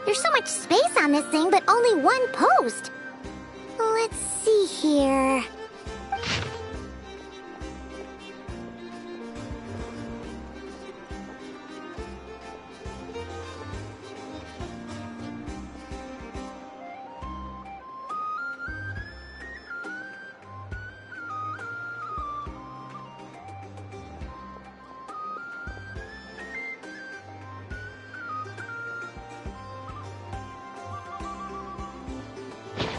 There's so much space on this thing, but only one post. Let's see here.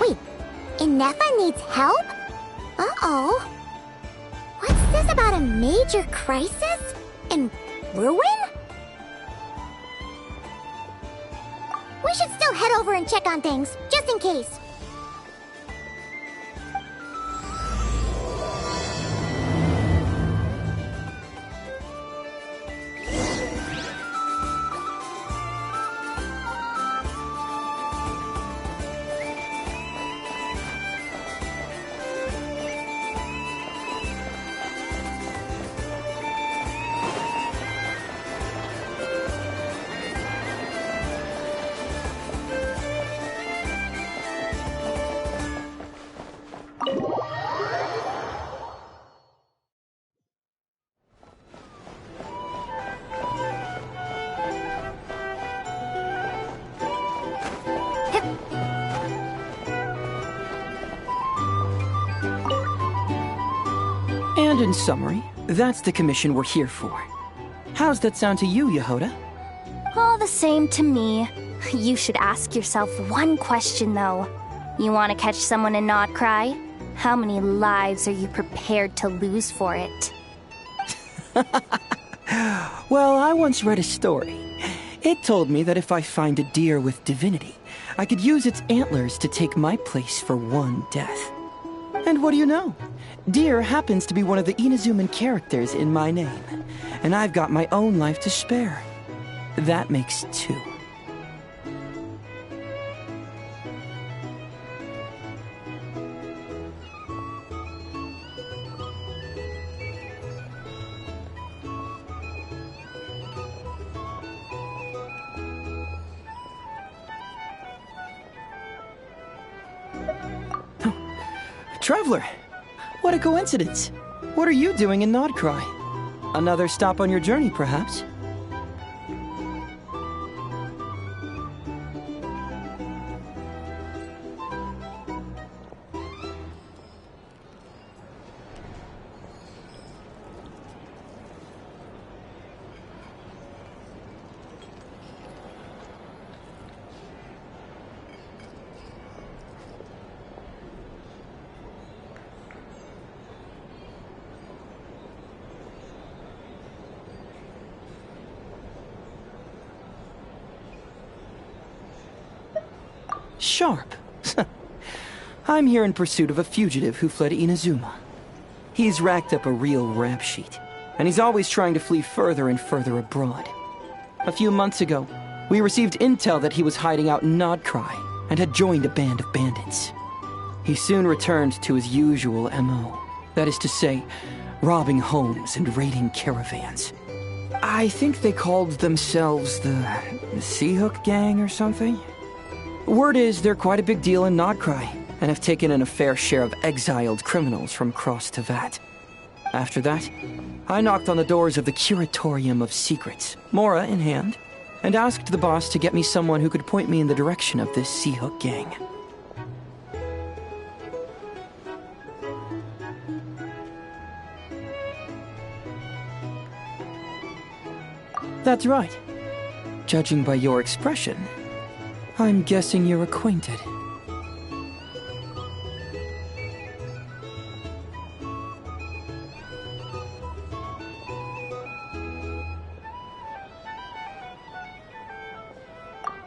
Wait, Inefa needs help? Uh-oh. What's this about a major crisis? And ruin? We should still head over and check on things, just in case. And in summary, that's the commission we're here for. How's that sound to you, Yehoda? All the same to me. You should ask yourself one question, though. You want to catch someone and not cry? How many lives are you prepared to lose for it? Well, I once read a story. It told me that if I find a deer with divinity, I could use its antlers to take my place for one death. And what do you know? Deer happens to be one of the Inazuman characters in my name, and I've got my own life to spare. That makes two. Traveler! What a coincidence! What are you doing in Nodcry? Another stop on your journey, perhaps? Sharp. I'm here in pursuit of a fugitive who fled Inazuma. He's racked up a real rap sheet, and he's always trying to flee further and further abroad. A few months ago, we received intel that he was hiding out in Nodcry and had joined a band of bandits. He soon returned to his usual MO, that is to say, robbing homes and raiding caravans. I think they called themselves the Seahook Gang or something. Word is they're quite a big deal in Nodcry, and have taken in a fair share of exiled criminals from across Tevat. After that, I knocked on the doors of the Curatorium of Secrets, Mora in hand, and asked the boss to get me someone who could point me in the direction of this Seahook Gang. That's right. Judging by your expression, I'm guessing you're acquainted.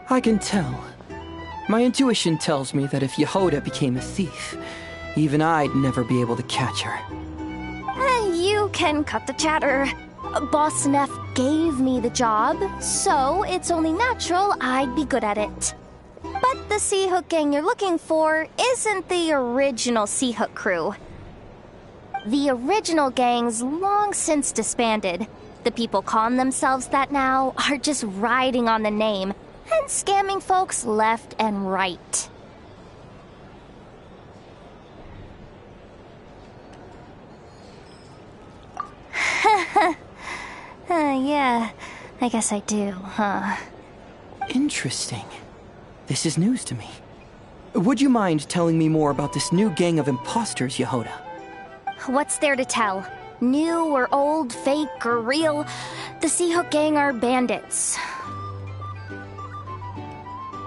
I can tell. My intuition tells me that if Yehoda became a thief, even I'd never be able to catch her. You can cut the chatter. Boss Neff gave me the job, so it's only natural I'd be good at it. But the Sea Hook gang you're looking for isn't the original Sea Hook crew. The original gang's long since disbanded. The people calling themselves that now are just riding on the name and scamming folks left and right. Yeah, I guess I do, huh? Interesting. This is news to me. Would you mind telling me more about this new gang of imposters, Yehoda? What's there to tell? New or old, fake or real, the Sea Hook gang are bandits.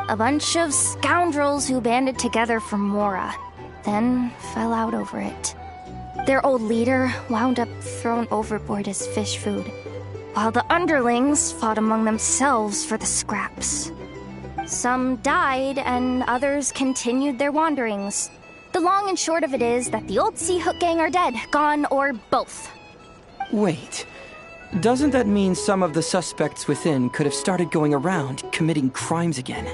A bunch of scoundrels who banded together for Mora, then fell out over it. Their old leader wound up thrown overboard as fish food, while the underlings fought among themselves for the scraps. Some died, and others continued their wanderings. The long and short of it is that the old Sea Hook gang are dead, gone, or both. Wait. Doesn't that mean some of the suspects within could have started going around, committing crimes again?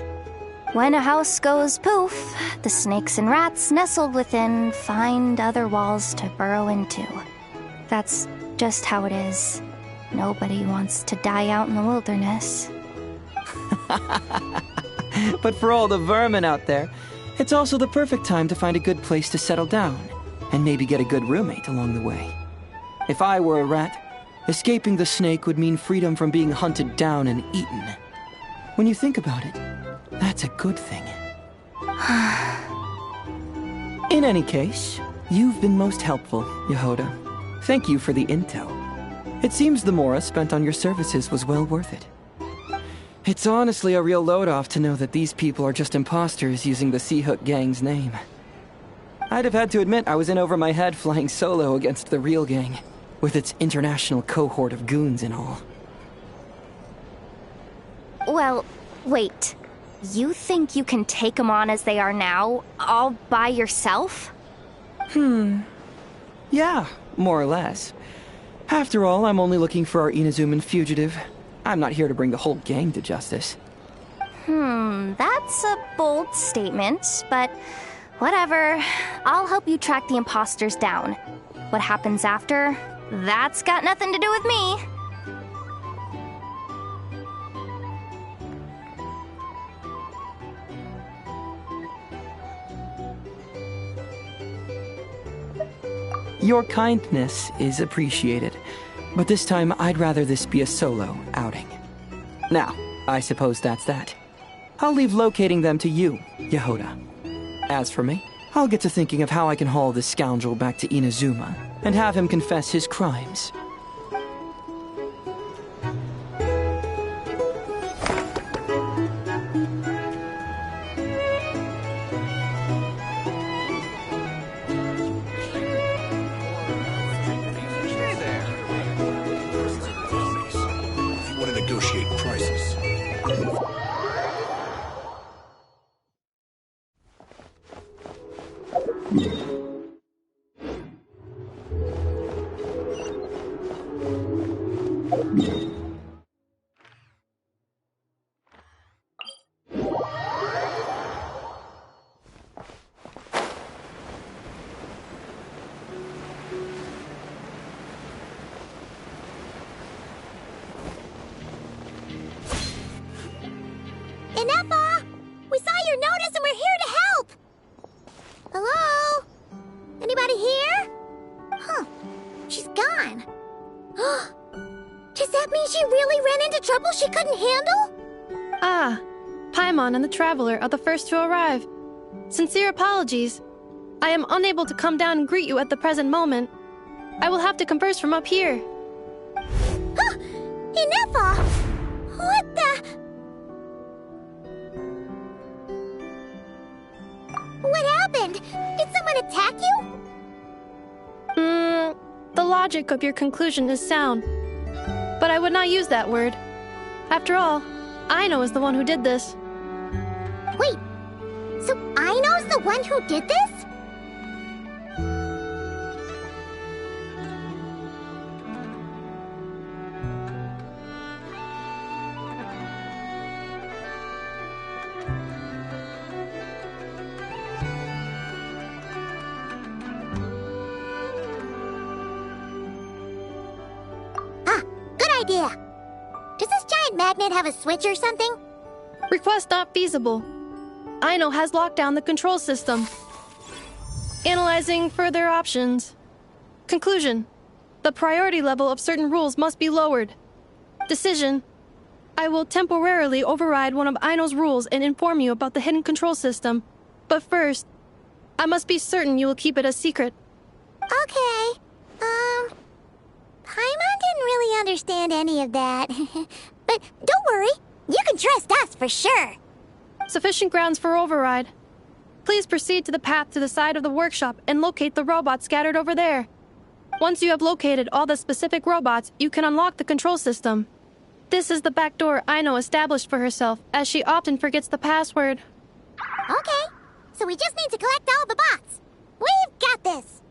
When a house goes poof, the snakes and rats nestled within find other walls to burrow into. That's just how it is. Nobody wants to die out in the wilderness. But for all the vermin out there, it's also the perfect time to find a good place to settle down, and maybe get a good roommate along the way. If I were a rat, escaping the snake would mean freedom from being hunted down and eaten. When you think about it, that's a good thing. In any case, you've been most helpful, Yehoda. Thank you for the intel. It seems the Mora spent on your services was well worth it. It's honestly a real load-off to know that these people are just imposters using the Sea Hook gang's name. I'd have had to admit I was in over my head flying solo against the real gang, with its international cohort of goons and all. Well, wait. You think you can take them on as they are now, all by yourself? Yeah, more or less. After all, I'm only looking for our Inazuman fugitive. I'm not here to bring the whole gang to justice. That's a bold statement, but whatever. I'll help you track the imposters down. What happens after? That's got nothing to do with me. Your kindness is appreciated, but this time I'd rather this be a solo outing. Now, I suppose that's that. I'll leave locating them to you, Yehoda. As for me, I'll get to thinking of how I can haul this scoundrel back to Inazuma and have him confess his crimes. Inepa! We saw your notice and we're here to help! Hello? Anybody here? Huh. She's gone. Does that mean she really ran into trouble she couldn't handle? Ah, Paimon and the Traveler are the first to arrive. Sincere apologies. I am unable to come down and greet you at the present moment. I will have to converse from up here. Inepa! What the... What happened? Did someone attack you? The logic of your conclusion is sound. But I would not use that word. After all, Aino is the one who did this. one who did this? Idea. Does this giant magnet have a switch or something? Request not feasible. Aino has locked down the control system. Analyzing further options. Conclusion. The priority level of certain rules must be lowered. Decision. I will temporarily override one of Aino's rules and inform you about the hidden control system. But first, I must be certain you will keep it a secret. Okay. Paimon didn't really understand any of that. But don't worry, you can trust us for sure. Sufficient grounds for override. Please proceed to the path to the side of the workshop and locate the robots scattered over there. Once you have located all the specific robots, you can unlock the control system. This is the back door Aino established for herself, as she often forgets the password. Okay, so we just need to collect all the bots. We've got this.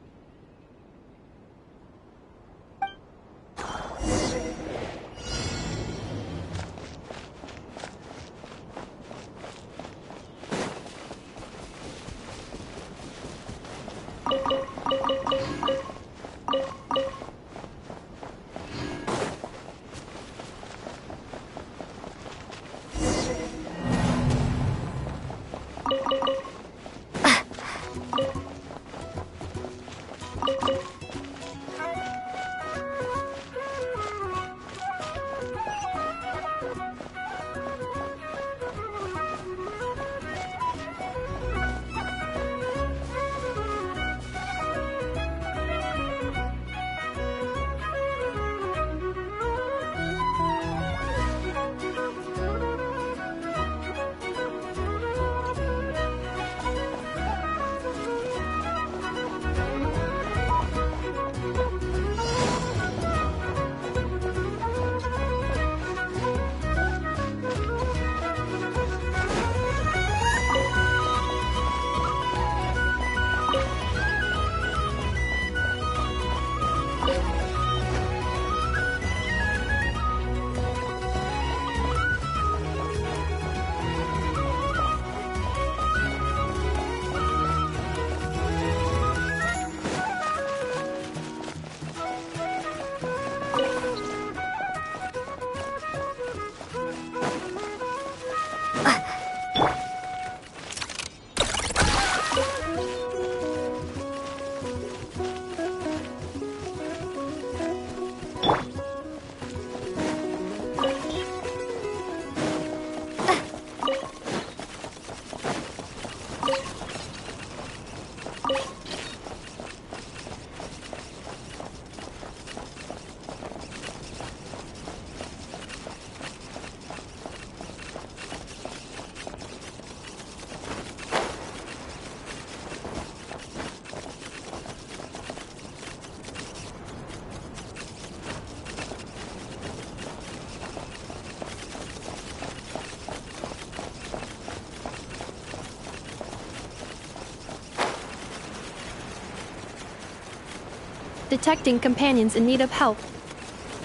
Detecting companions in need of help.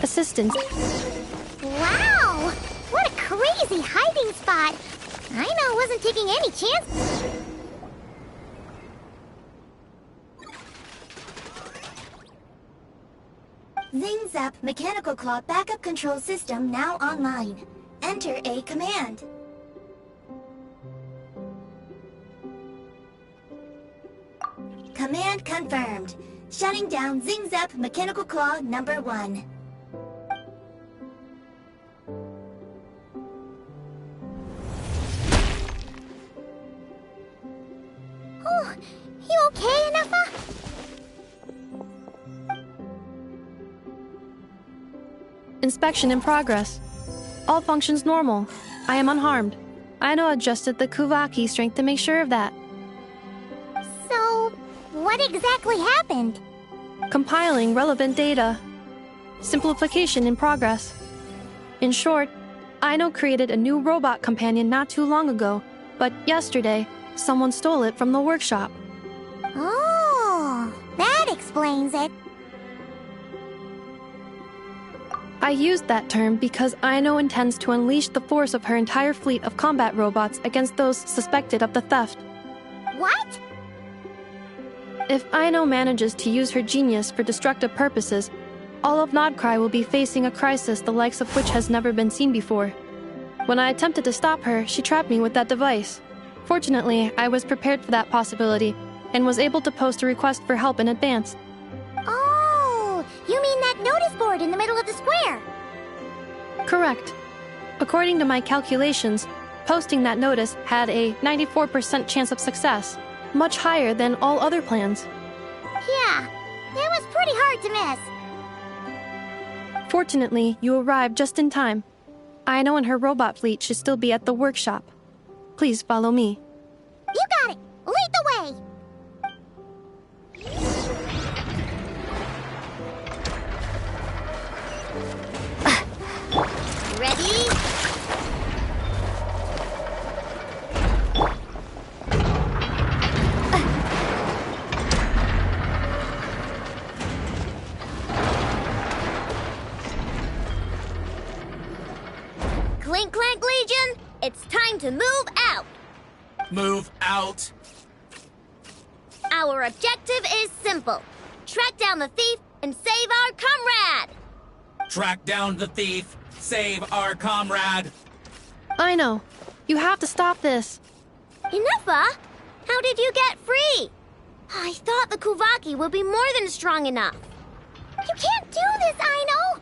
Assistance. Wow! What a crazy hiding spot! Aino wasn't taking any chances. Zing Zap Mechanical Claw Backup Control System now online. Enter a command. Command confirmed. Shutting down Zing Zap Mechanical Claw number 1. Oh, you okay, Anafa? Inspection in progress. All functions normal. I am unharmed. Aino adjusted the Kuvaki strength to make sure of that. So, what exactly happened? Compiling relevant data. Simplification in progress. In short, Aino created a new robot companion not too long ago, but yesterday, someone stole it from the workshop. Oh, that explains it. I used that term because Aino intends to unleash the force of her entire fleet of combat robots against those suspected of the theft. What? If Aino manages to use her genius for destructive purposes, all of Nodcry will be facing a crisis the likes of which has never been seen before. When I attempted to stop her, she trapped me with that device. Fortunately, I was prepared for that possibility and was able to post a request for help in advance. Oh, you mean that notice board in the middle of the square? Correct. According to my calculations, posting that notice had a 94% chance of success, much higher than all other plans. Yeah, it was pretty hard to miss. Fortunately, you arrived just in time. Aino and her robot fleet should still be at the workshop. Please follow me. You got it! Lead the way! Ready? Clink, Clank Legion, it's time to move out. Move out. Our objective is simple. Track down the thief and save our comrade. Track down the thief. Save our comrade. Aino, you have to stop this. Enough? How did you get free? I thought the Kuvaki would be more than strong enough. You can't do this, Aino!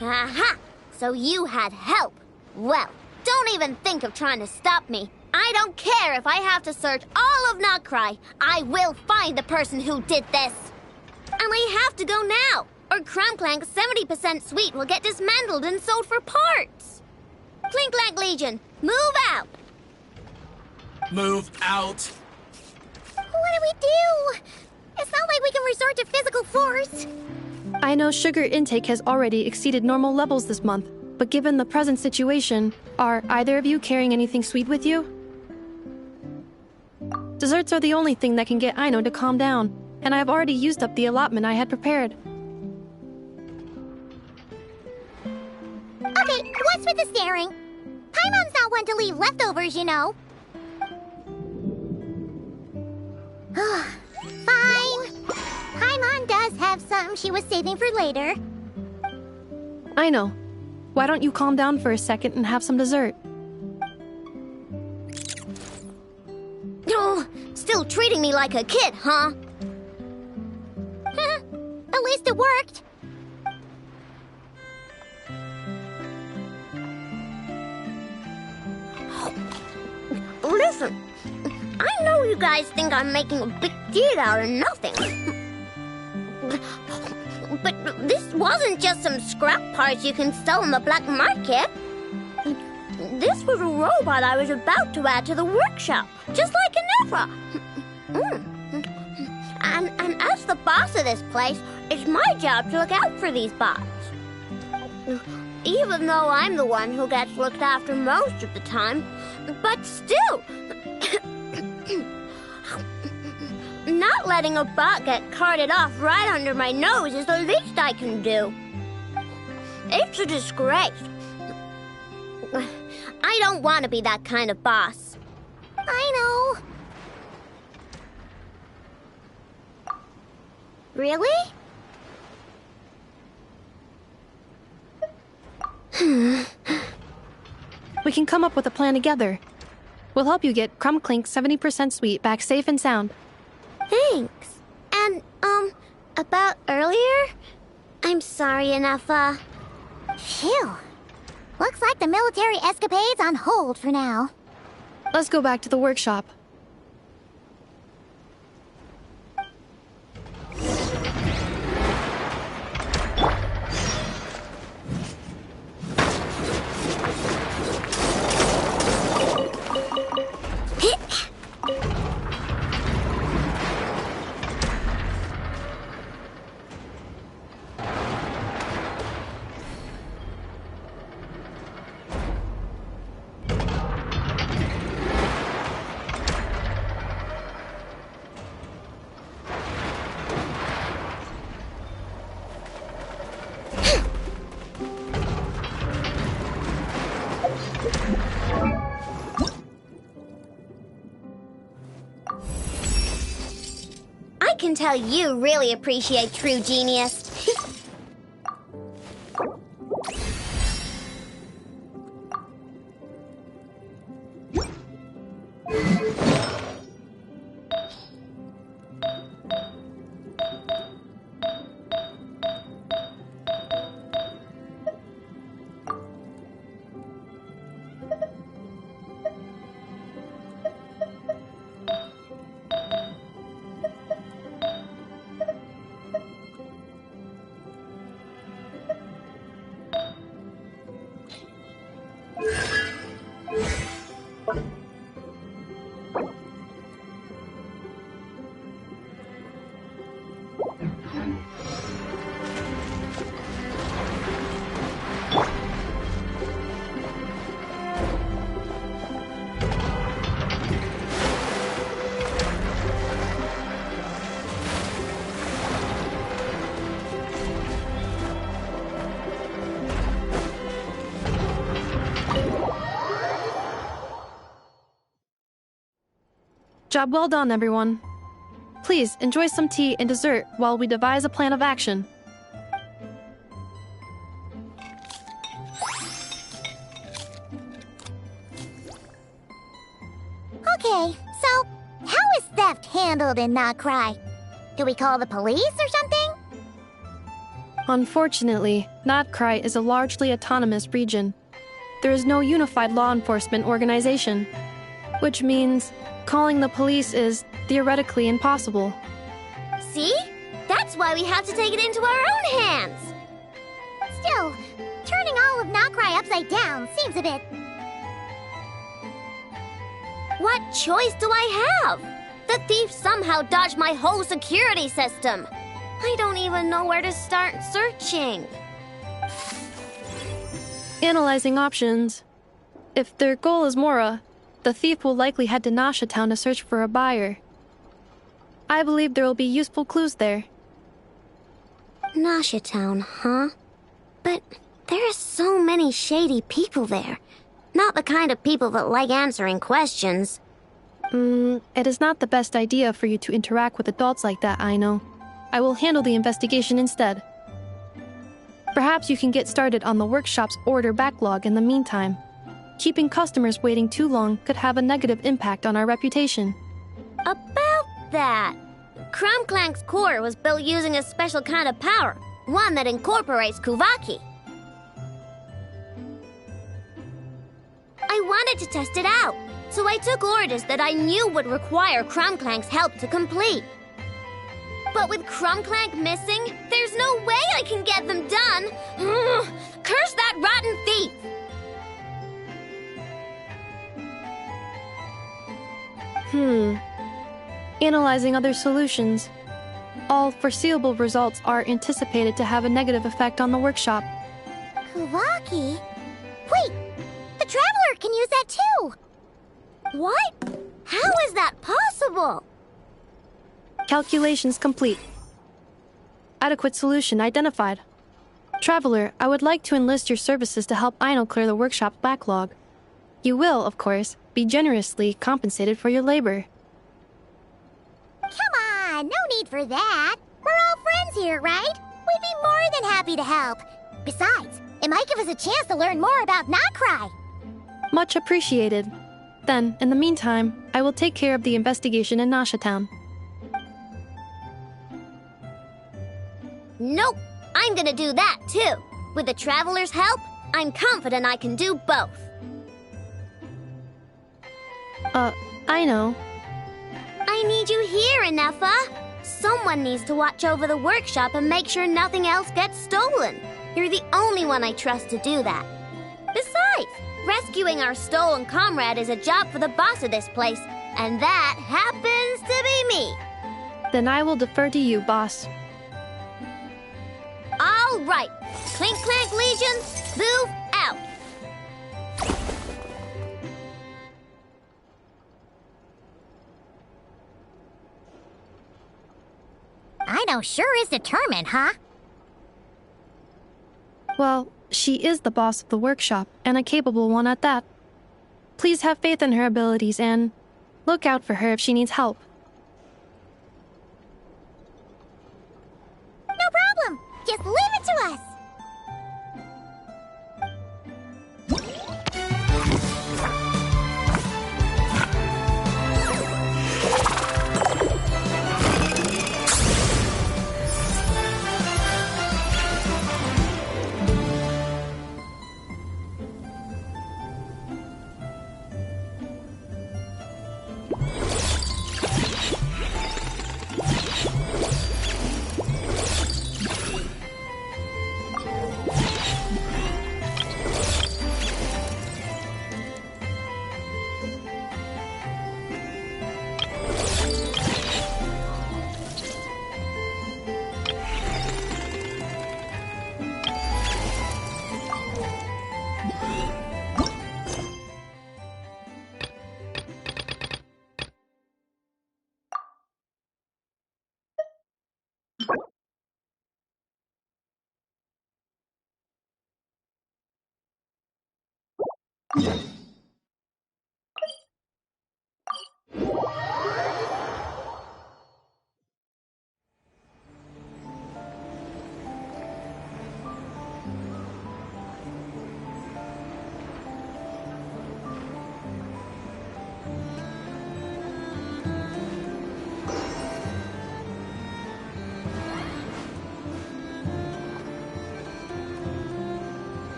Aha! So you had help. Well, don't even think of trying to stop me. I don't care if I have to search all of Nodcry. I will find the person who did this. And I have to go now, or Clank's 70% suite will get dismantled and sold for parts. Clink Clank Legion, move out! Move out. What do we do? It's not like we can resort to physical force. Aino's sugar intake has already exceeded normal levels this month, but given the present situation, are either of you carrying anything sweet with you? Desserts are the only thing that can get Aino to calm down, and I have already used up the allotment I had prepared. Okay, what's with the staring? Paimon's not one to leave leftovers, you know. Fine. Paimon does have some she was saving for later. Aino, why don't you calm down for a second and have some dessert? Oh, still treating me like a kid, huh? At least it worked. Listen, I know you guys think I'm making a big deal out of nothing. But this wasn't just some scrap parts you can sell on the black market. This was a robot I was about to add to the workshop, just like Inefa. And as the boss of this place, it's my job to look out for these bots. Even though I'm the one who gets looked after most of the time, but still, not letting a bot get carted off right under my nose is the least I can do. It's a disgrace. I don't want to be that kind of boss. I know. Really? We can come up with a plan together. We'll help you get Clink's 70% suite back safe and sound. Thanks. And, about earlier? I'm sorry, Inefa. Phew. Looks like the military escapade's on hold for now. Let's go back to the workshop. I can tell you really appreciate true genius. Job well done, everyone. Please enjoy some tea and dessert while we devise a plan of action. Okay, so how is theft handled in Notcry? Do we call the police or something? Unfortunately, Notcry is a largely autonomous region. There is no unified law enforcement organization, which means calling the police is theoretically impossible. See? That's why we have to take it into our own hands. Still, turning all of Notcry upside down seems a bit... What choice do I have? The thief somehow dodged my whole security system. I don't even know where to start searching. Analyzing options. If their goal is Mora, the thief will likely head to Nasha Town to search for a buyer. I believe there will be useful clues there. Nasha Town, huh? But there are so many shady people there. Not the kind of people that like answering questions. It is not the best idea for you to interact with adults like that, I know. I will handle the investigation instead. Perhaps you can get started on the workshop's order backlog in the meantime. Keeping customers waiting too long could have a negative impact on our reputation. About that, Clank's core was built using a special kind of power, one that incorporates Kuvaki. I wanted to test it out, so I took orders that I knew would require Clank's help to complete. But with Clank missing, there's no way I can get them done! Curse that rotten thief! Analyzing other solutions. All foreseeable results are anticipated to have a negative effect on the workshop. Kuvaki? Wait! The Traveler can use that too! What? How is that possible? Calculations complete. Adequate solution identified. Traveler, I would like to enlist your services to help Aino clear the workshop's backlog. You will, of course, be generously compensated for your labor. Come on, no need for that. We're all friends here, right? We'd be more than happy to help. Besides, it might give us a chance to learn more about Notcry. Much appreciated. Then, in the meantime, I will take care of the investigation in Nasha Town. Nope, I'm gonna do that too. With the Traveler's help, I'm confident I can do both. I know. I need you here, Inefa. Someone needs to watch over the workshop and make sure nothing else gets stolen. You're the only one I trust to do that. Besides, rescuing our stolen comrade is a job for the boss of this place, and that happens to be me. Then I will defer to you, boss. All right, Clink Legion, move out. Aino sure is determined, huh? Well, she is the boss of the workshop, and a capable one at that. Please have faith in her abilities and look out for her if she needs help. No problem! Just leave it to us!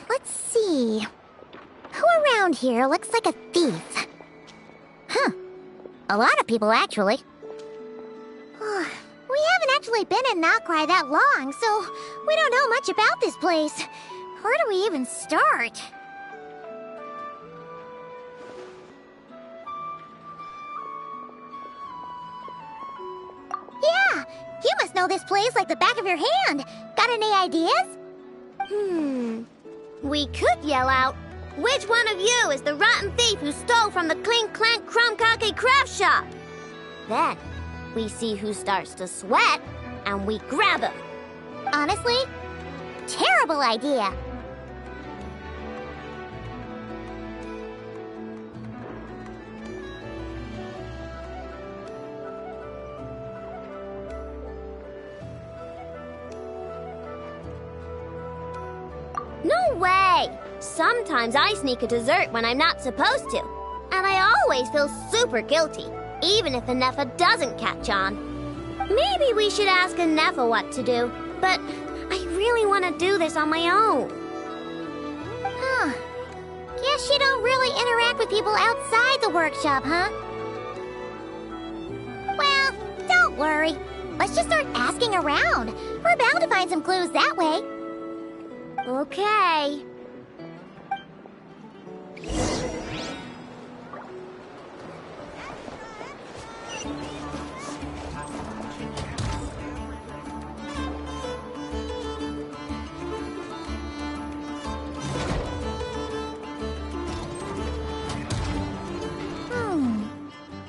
Let's see. Who around here looks like a thief? Huh. A lot of people, actually. We haven't actually been in Nokrai that long, so we don't know much about this place. Where do we even start? Yeah, you must know this place like the back of your hand. Got any ideas? We could yell out, "Which one of you is the rotten thief who stole from the Clink, Clank, Crumkake craft shop?" Then, we see who starts to sweat, and we grab him. Honestly, terrible idea. No way! Sometimes I sneak a dessert when I'm not supposed to. And I always feel super guilty, even if Anefa doesn't catch on. Maybe we should ask Anefa what to do, but I really want to do this on my own. Huh. Guess you don't really interact with people outside the workshop, huh? Well, don't worry. Let's just start asking around. We're bound to find some clues that way. Okay.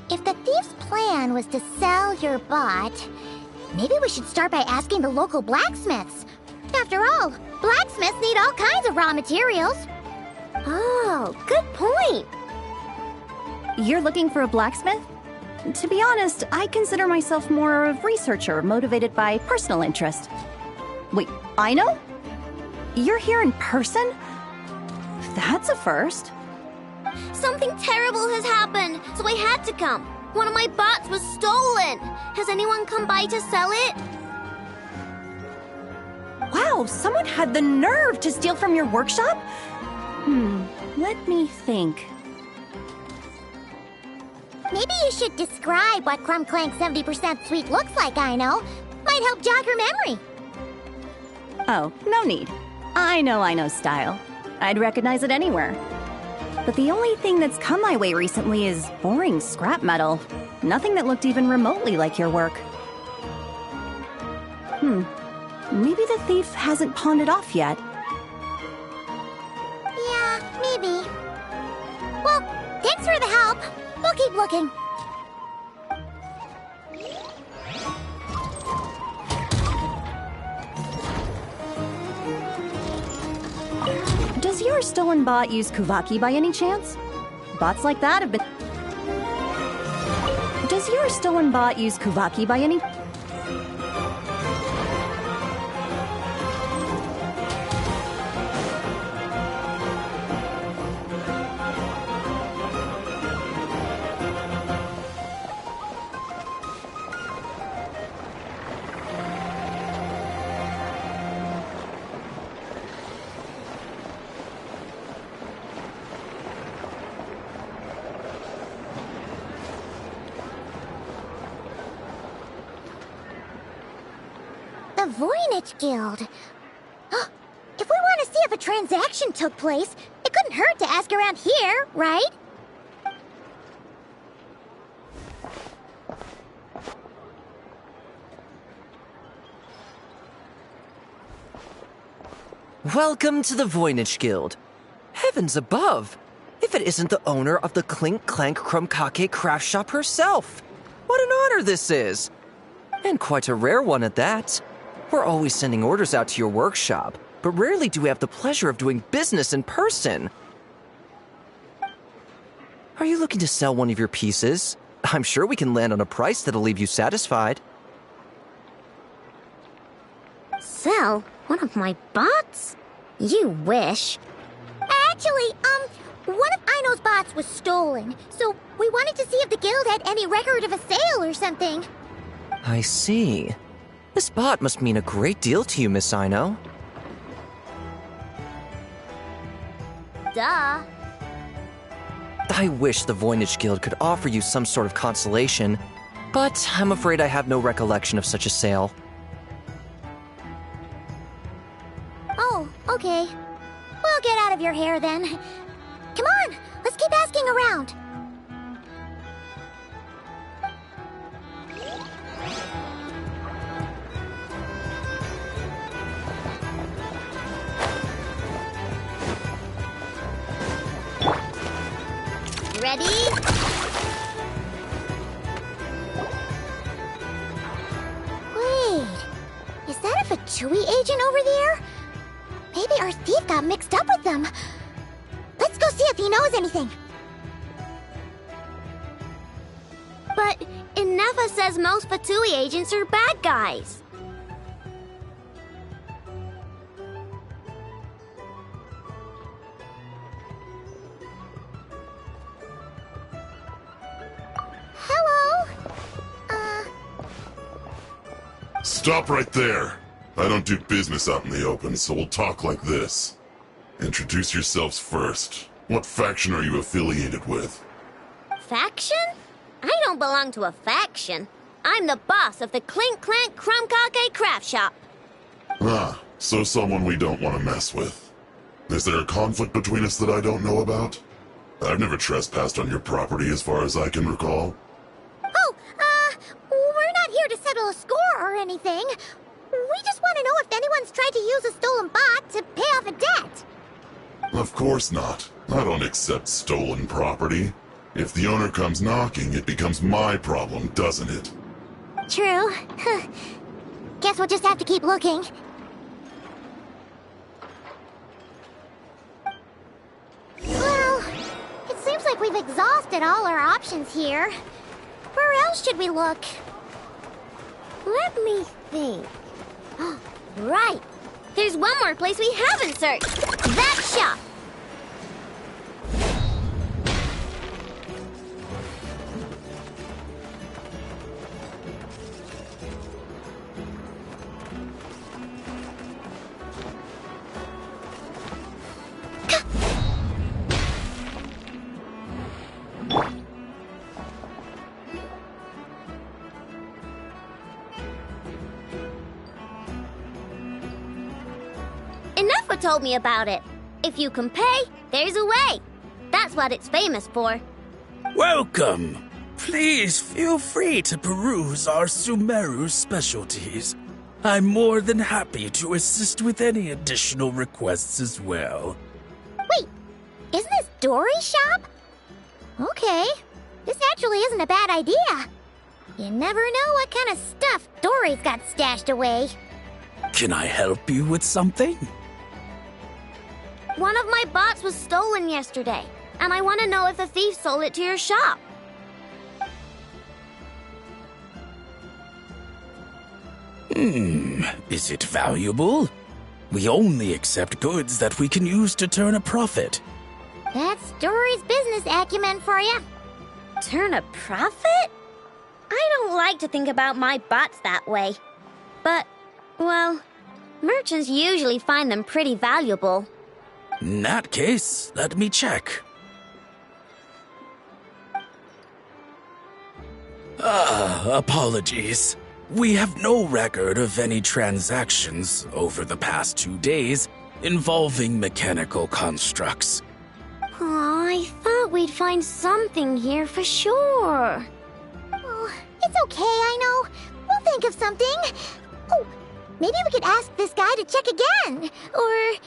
If the thief's plan was to sell your bot, maybe we should start by asking the local blacksmiths. After all, blacksmiths need all kinds of raw materials. Oh, good point. You're looking for a blacksmith? To be honest, I consider myself more of a researcher motivated by personal interest. Wait, I know? You're here in person? That's a first. Something terrible has happened, so I had to come. One of my bots was stolen! Has anyone come by to sell it? Wow, someone had the nerve to steal from your workshop? Let me think. Maybe you should describe what Clank 70% sweet looks like, I know. Might help jog her memory. Oh, no need. I know style. I'd recognize it anywhere. But the only thing that's come my way recently is boring scrap metal. Nothing that looked even remotely like your work. Maybe the thief hasn't pawned it off yet. Yeah, maybe. Well, thanks for the help. We'll keep looking. Does your stolen bot use Kuvaki by any chance? Bots like that have been... Does your stolen bot use Kuvaki by any... The Voynich Guild. If we want to see if a transaction took place, it couldn't hurt to ask around here, right? Welcome to the Voynich Guild. Heavens above! If it isn't the owner of the Clink, Clank, Krumkake craft shop herself! What an honor this is! And quite a rare one at that. We're always sending orders out to your workshop, but rarely do we have the pleasure of doing business in person. Are you looking to sell one of your pieces? I'm sure we can land on a price that'll leave you satisfied. Sell one of my bots? You wish. Actually, one of Aino's bots was stolen, so we wanted to see if the guild had any record of a sale or something. I see. This bot must mean a great deal to you, Miss Aino. Duh. I wish the Voynich Guild could offer you some sort of consolation, but I'm afraid I have no recollection of such a sale. Oh, okay. We'll get out of your hair then. Come on, let's keep asking around. Ready? Wait, is that a Fatui agent over there? Maybe our thief got mixed up with them. Let's go see if he knows anything. But Inefa says most Fatui agents are bad guys. Hello? Stop right there. I don't do business out in the open, so we'll talk like this. Introduce yourselves first. What faction are you affiliated with? Faction? I don't belong to a faction. I'm the boss of the Clink Clank Krumkake craft shop. Ah, so someone we don't want to mess with. Is there a conflict between us that I don't know about? I've never trespassed on your property as far as I can recall. Oh, we're not here to settle a score or anything. We just want to know if anyone's tried to use a stolen bot to pay off a debt. Of course not. I don't accept stolen property. If the owner comes knocking, it becomes my problem, doesn't it? True. Guess we'll just have to keep looking. Well, it seems like we've exhausted all our options here. Where else should we look? Let me think. Right. There's one more place we haven't searched. That shop. Grandpa told me about it. If you can pay, there's a way. That's what it's famous for. Welcome. Please feel free to peruse our Sumeru specialties. I'm more than happy to assist with any additional requests as well. Wait, isn't this Dory's shop? Okay, this actually isn't a bad idea. You never know what kind of stuff Dory's got stashed away. Can I help you with something? One of my bots was stolen yesterday, and I want to know if the thief sold it to your shop. Is it valuable? We only accept goods that we can use to turn a profit. That's Dory's business acumen for you. Turn a profit? I don't like to think about my bots that way. But, well, merchants usually find them pretty valuable. In that case, let me check. Apologies. We have no record of any transactions over the past 2 days involving mechanical constructs. Aw, I thought we'd find something here for sure. Oh, it's okay, I know. We'll think of something. Oh, maybe we could ask this guy to check again. Or...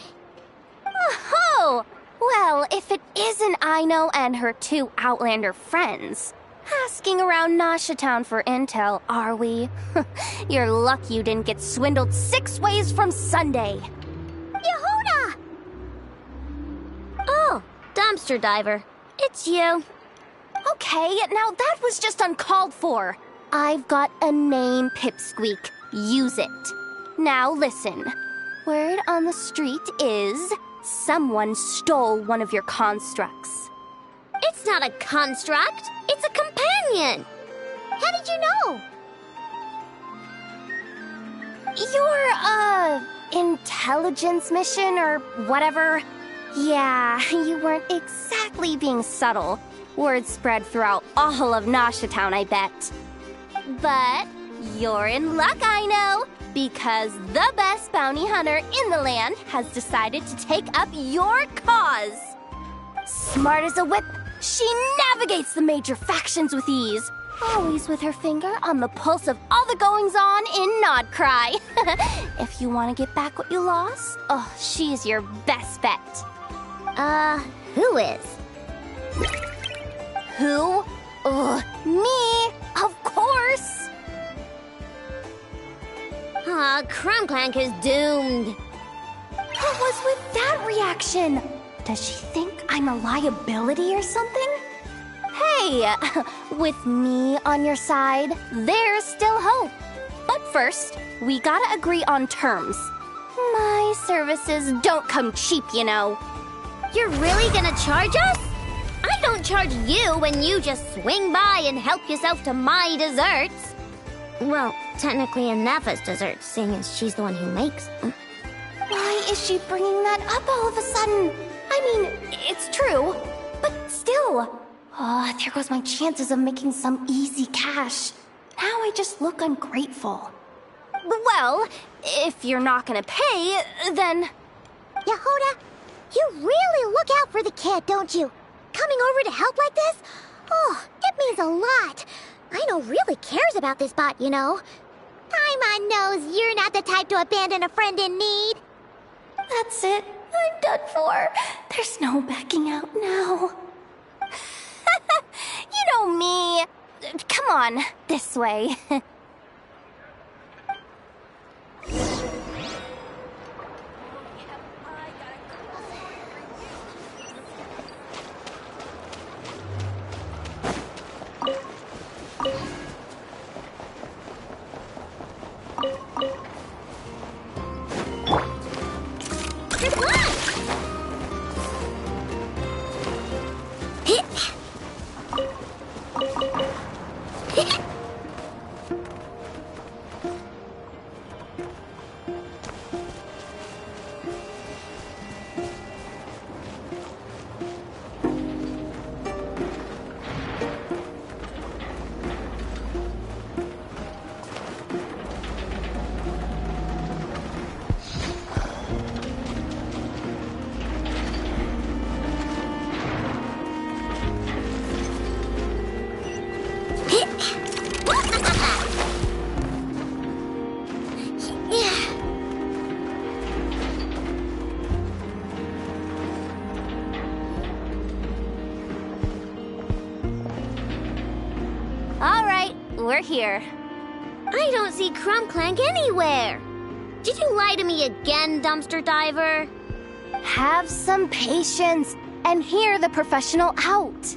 Oh! Well, if it isn't Aino and her 2 Outlander friends. Asking around Nasha Town for intel, are we? You're lucky you didn't get swindled 6 ways from Sunday. Yehuda! Oh, dumpster diver. It's you. Okay, now that was just uncalled for. I've got a name, Pipsqueak. Use it. Now listen. Word on the street is someone stole one of your constructs. It's not a construct. It's a companion. How did you know? Your, intelligence mission or whatever? Yeah, you weren't exactly being subtle. Word spread throughout all of Nasha Town, I bet. But you're in luck, I know, because the best bounty hunter in the land has decided to take up your cause. Smart as a whip, she navigates the major factions with ease, always with her finger on the pulse of all the goings-on in Nodcry. If you want to get back what you lost, oh, she's your best bet. Who is? Who? Me, of course. Clank is doomed. What was with that reaction? Does she think I'm a liability or something? Hey, with me on your side, there's still hope. But first, we gotta agree on terms. My services don't come cheap, you know. You're really gonna charge us? I don't charge you when you just swing by and help yourself to my desserts. Well, technically Nefa's desserts, seeing as she's the one who makes them. Why is she bringing that up all of a sudden? I mean, it's true, but still. Oh, there goes my chances of making some easy cash. Now I just look ungrateful. Well, if you're not gonna pay, then... Yehuda, you really look out for the kid, don't you? Coming over to help like this? Oh, it means a lot. Aino really cares about this bot, you know. Paimon knows you're not the type to abandon a friend in need. That's it. I'm done for. There's no backing out now. You know me. Come on, this way. we're here. I don't see Clank anywhere. Did you lie to me again, dumpster diver? Have some patience and hear the professional out.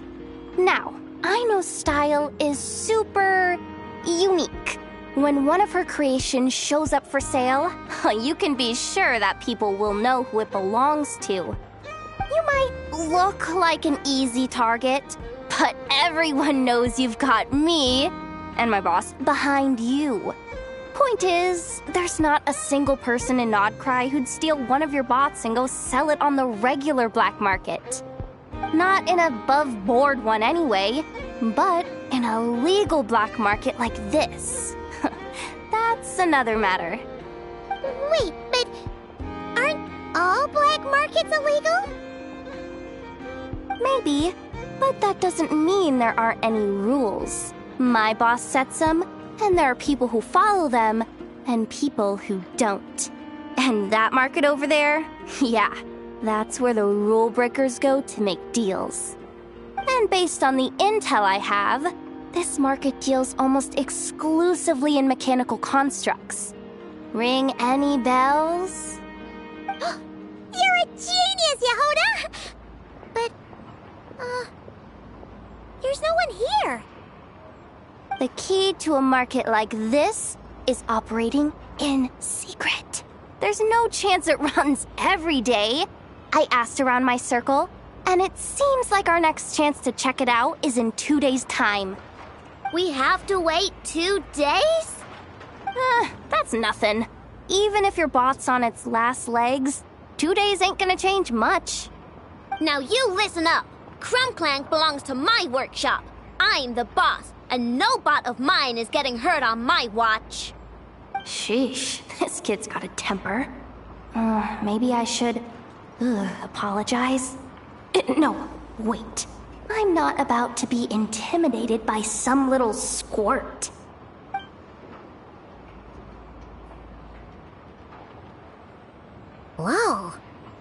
Now, I know style is super unique. When one of her creations shows up for sale, you can be sure that people will know who it belongs to. You might look like an easy target, but everyone knows you've got me and my boss behind you. Point is, there's not a single person in Nodcry who'd steal one of your bots and go sell it on the regular black market. Not an above-board one anyway, but in a legal black market like this. That's another matter. Wait, but aren't all black markets illegal? Maybe, but that doesn't mean there aren't any rules. My boss sets them, and there are people who follow them, and people who don't. And that market over there, yeah, that's where the rule breakers go to make deals. And based on the intel I have, this market deals almost exclusively in mechanical constructs. Ring any bells? You're a genius, Yehoda! But, there's no one here. The key to a market like this is operating in secret. There's no chance it runs every day. I asked around my circle, and it seems like our next chance to check it out is in 2 days' time. We have to wait 2 days? That's nothing. Even if your bot's on its last legs, 2 days ain't gonna change much. Now you listen up. Clank belongs to my workshop. I'm the boss, and no bot of mine is getting hurt on my watch. Sheesh, this kid's got a temper. Maybe I should apologize. No, wait. I'm not about to be intimidated by some little squirt. Whoa,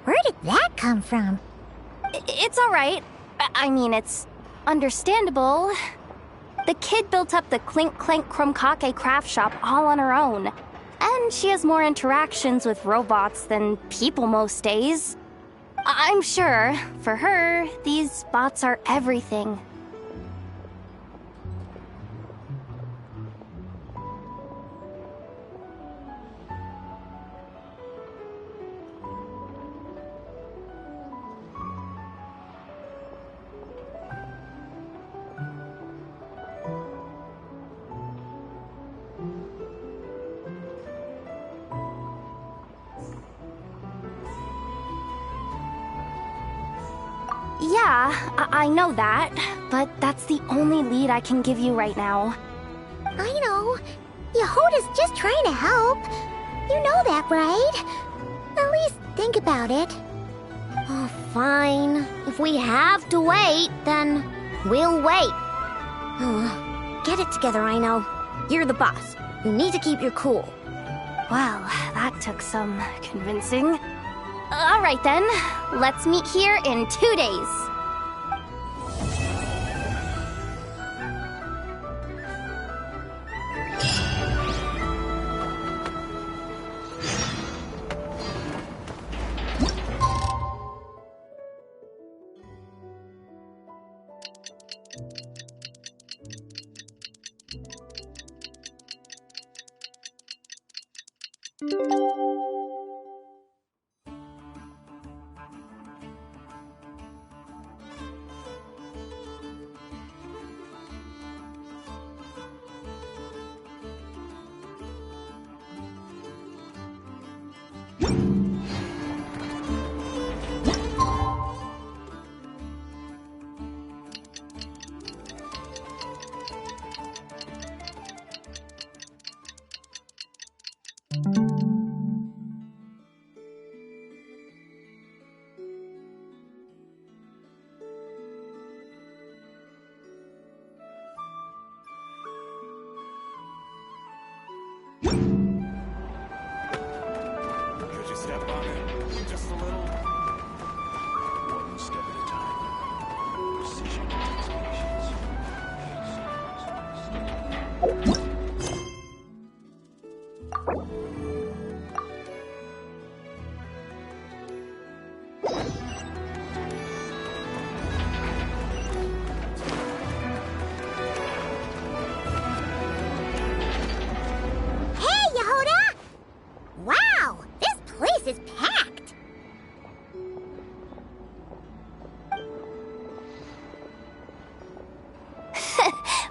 where did that come from? It's all right. I mean, it's understandable. The kid built up the Clink Krumkake craft shop all on her own. And she has more interactions with robots than people most days. I'm sure, for her, these bots are everything. Yeah, I know that, but that's the only lead I can give you right now. I know. Yehoda's just trying to help. You know that, right? At least think about it. Oh, fine. If we have to wait, then we'll wait. Get it together, I know. You're the boss. You need to keep your cool. Well, that took some convincing. All right then, let's meet here in 2 days. Could you step on it just a little? One step at a time. Precision takes patience.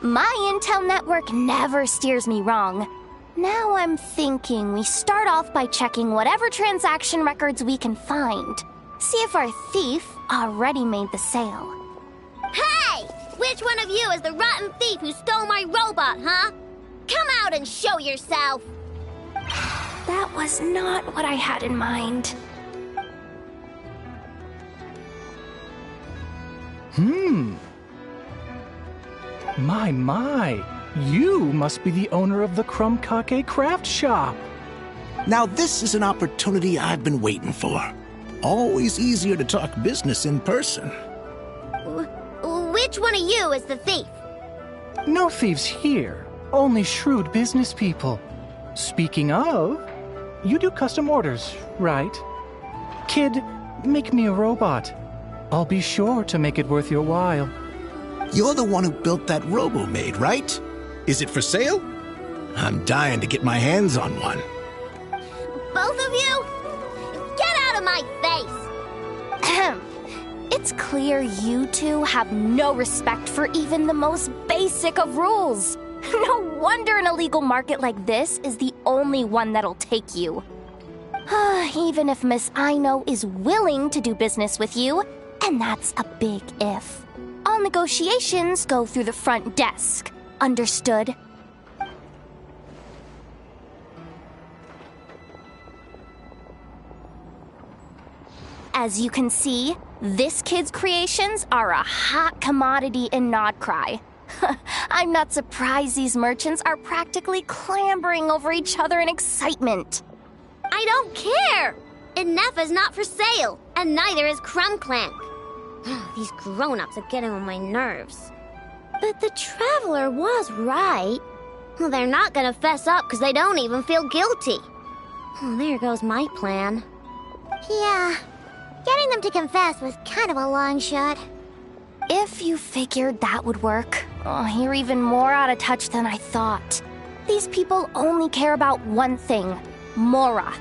My intel network never steers me wrong. Now I'm thinking we start off by checking whatever transaction records we can find. See if our thief already made the sale. Hey! Which one of you is the rotten thief who stole my robot, huh? Come out and show yourself! That was not what I had in mind. My. You must be the owner of the Crumbkake craft shop. Now this is an opportunity I've been waiting for. Always easier to talk business in person. Which one of you is the thief? No thieves here, only shrewd business people. Speaking of, you do custom orders, right? Kid, make me a robot. I'll be sure to make it worth your while. You're the one who built that robo-maid, right? Is it for sale? I'm dying to get my hands on one. Both of you? Get out of my face! It's clear you two have no respect for even the most basic of rules. No wonder an illegal market like this is the only one that'll take you. Even if Miss Aino is willing to do business with you, and that's a big if. All negotiations go through the front desk. Understood? As you can see, this kid's creations are a hot commodity in Nodcry. I'm not surprised these merchants are practically clambering over each other in excitement. I don't care! Inefa's not for sale, and neither is Clank. These grown-ups are getting on my nerves. But the Traveler was right. Well, they're not gonna fess up because they don't even feel guilty. Oh, there goes my plan. Yeah, getting them to confess was kind of a long shot. If you figured that would work, you're even more out of touch than I thought. These people only care about one thing, Mora.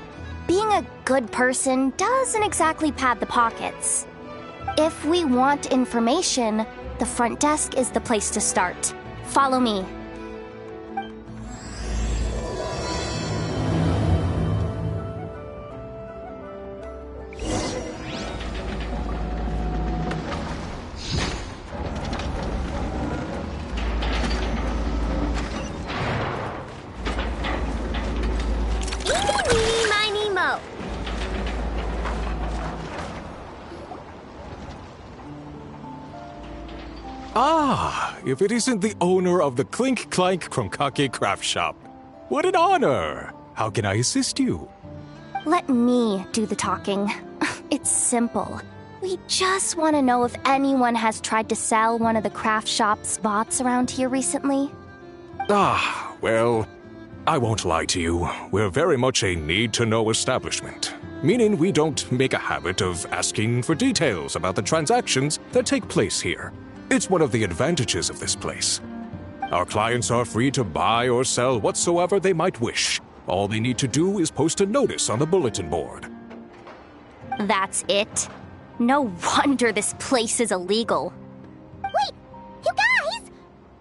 Being a good person doesn't exactly pad the pockets. If we want information, the front desk is the place to start. Follow me. Ah, if it isn't the owner of the Clink Crumbkake craft shop. What an honor! How can I assist you? Let me do the talking. It's simple. We just want to know if anyone has tried to sell one of the craft shop's bots around here recently. Ah, well, I won't lie to you. We're very much a need-to-know establishment. Meaning we don't make a habit of asking for details about the transactions that take place here. It's one of the advantages of this place. Our clients are free to buy or sell whatsoever they might wish. All they need to do is post a notice on the bulletin board. That's it? No wonder this place is illegal. Wait, you guys!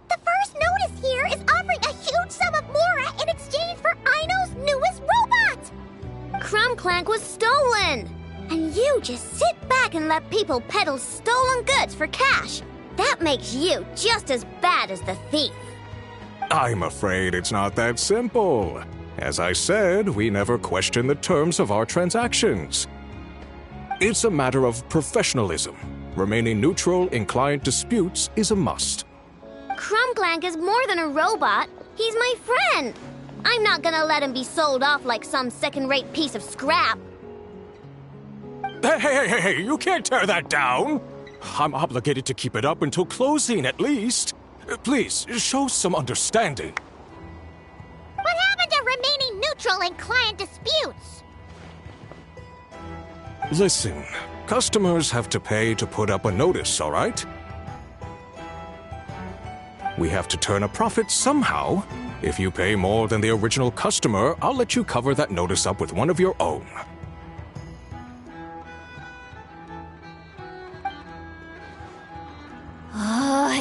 The first notice here is offering a huge sum of Mora in exchange for Aino's newest robot! Clank was stolen! And you just sit back and let people peddle stolen goods for cash. That makes you just as bad as the thief. I'm afraid it's not that simple. As I said, we never question the terms of our transactions. It's a matter of professionalism. Remaining neutral in client disputes is a must. Clank is more than a robot. He's my friend. I'm not gonna let him be sold off like some second-rate piece of scrap. Hey, you can't tear that down! I'm obligated to keep it up until closing, at least. Please, show some understanding. What happened to remaining neutral in client disputes? Listen, customers have to pay to put up a notice, all right? We have to turn a profit somehow. If you pay more than the original customer, I'll let you cover that notice up with one of your own.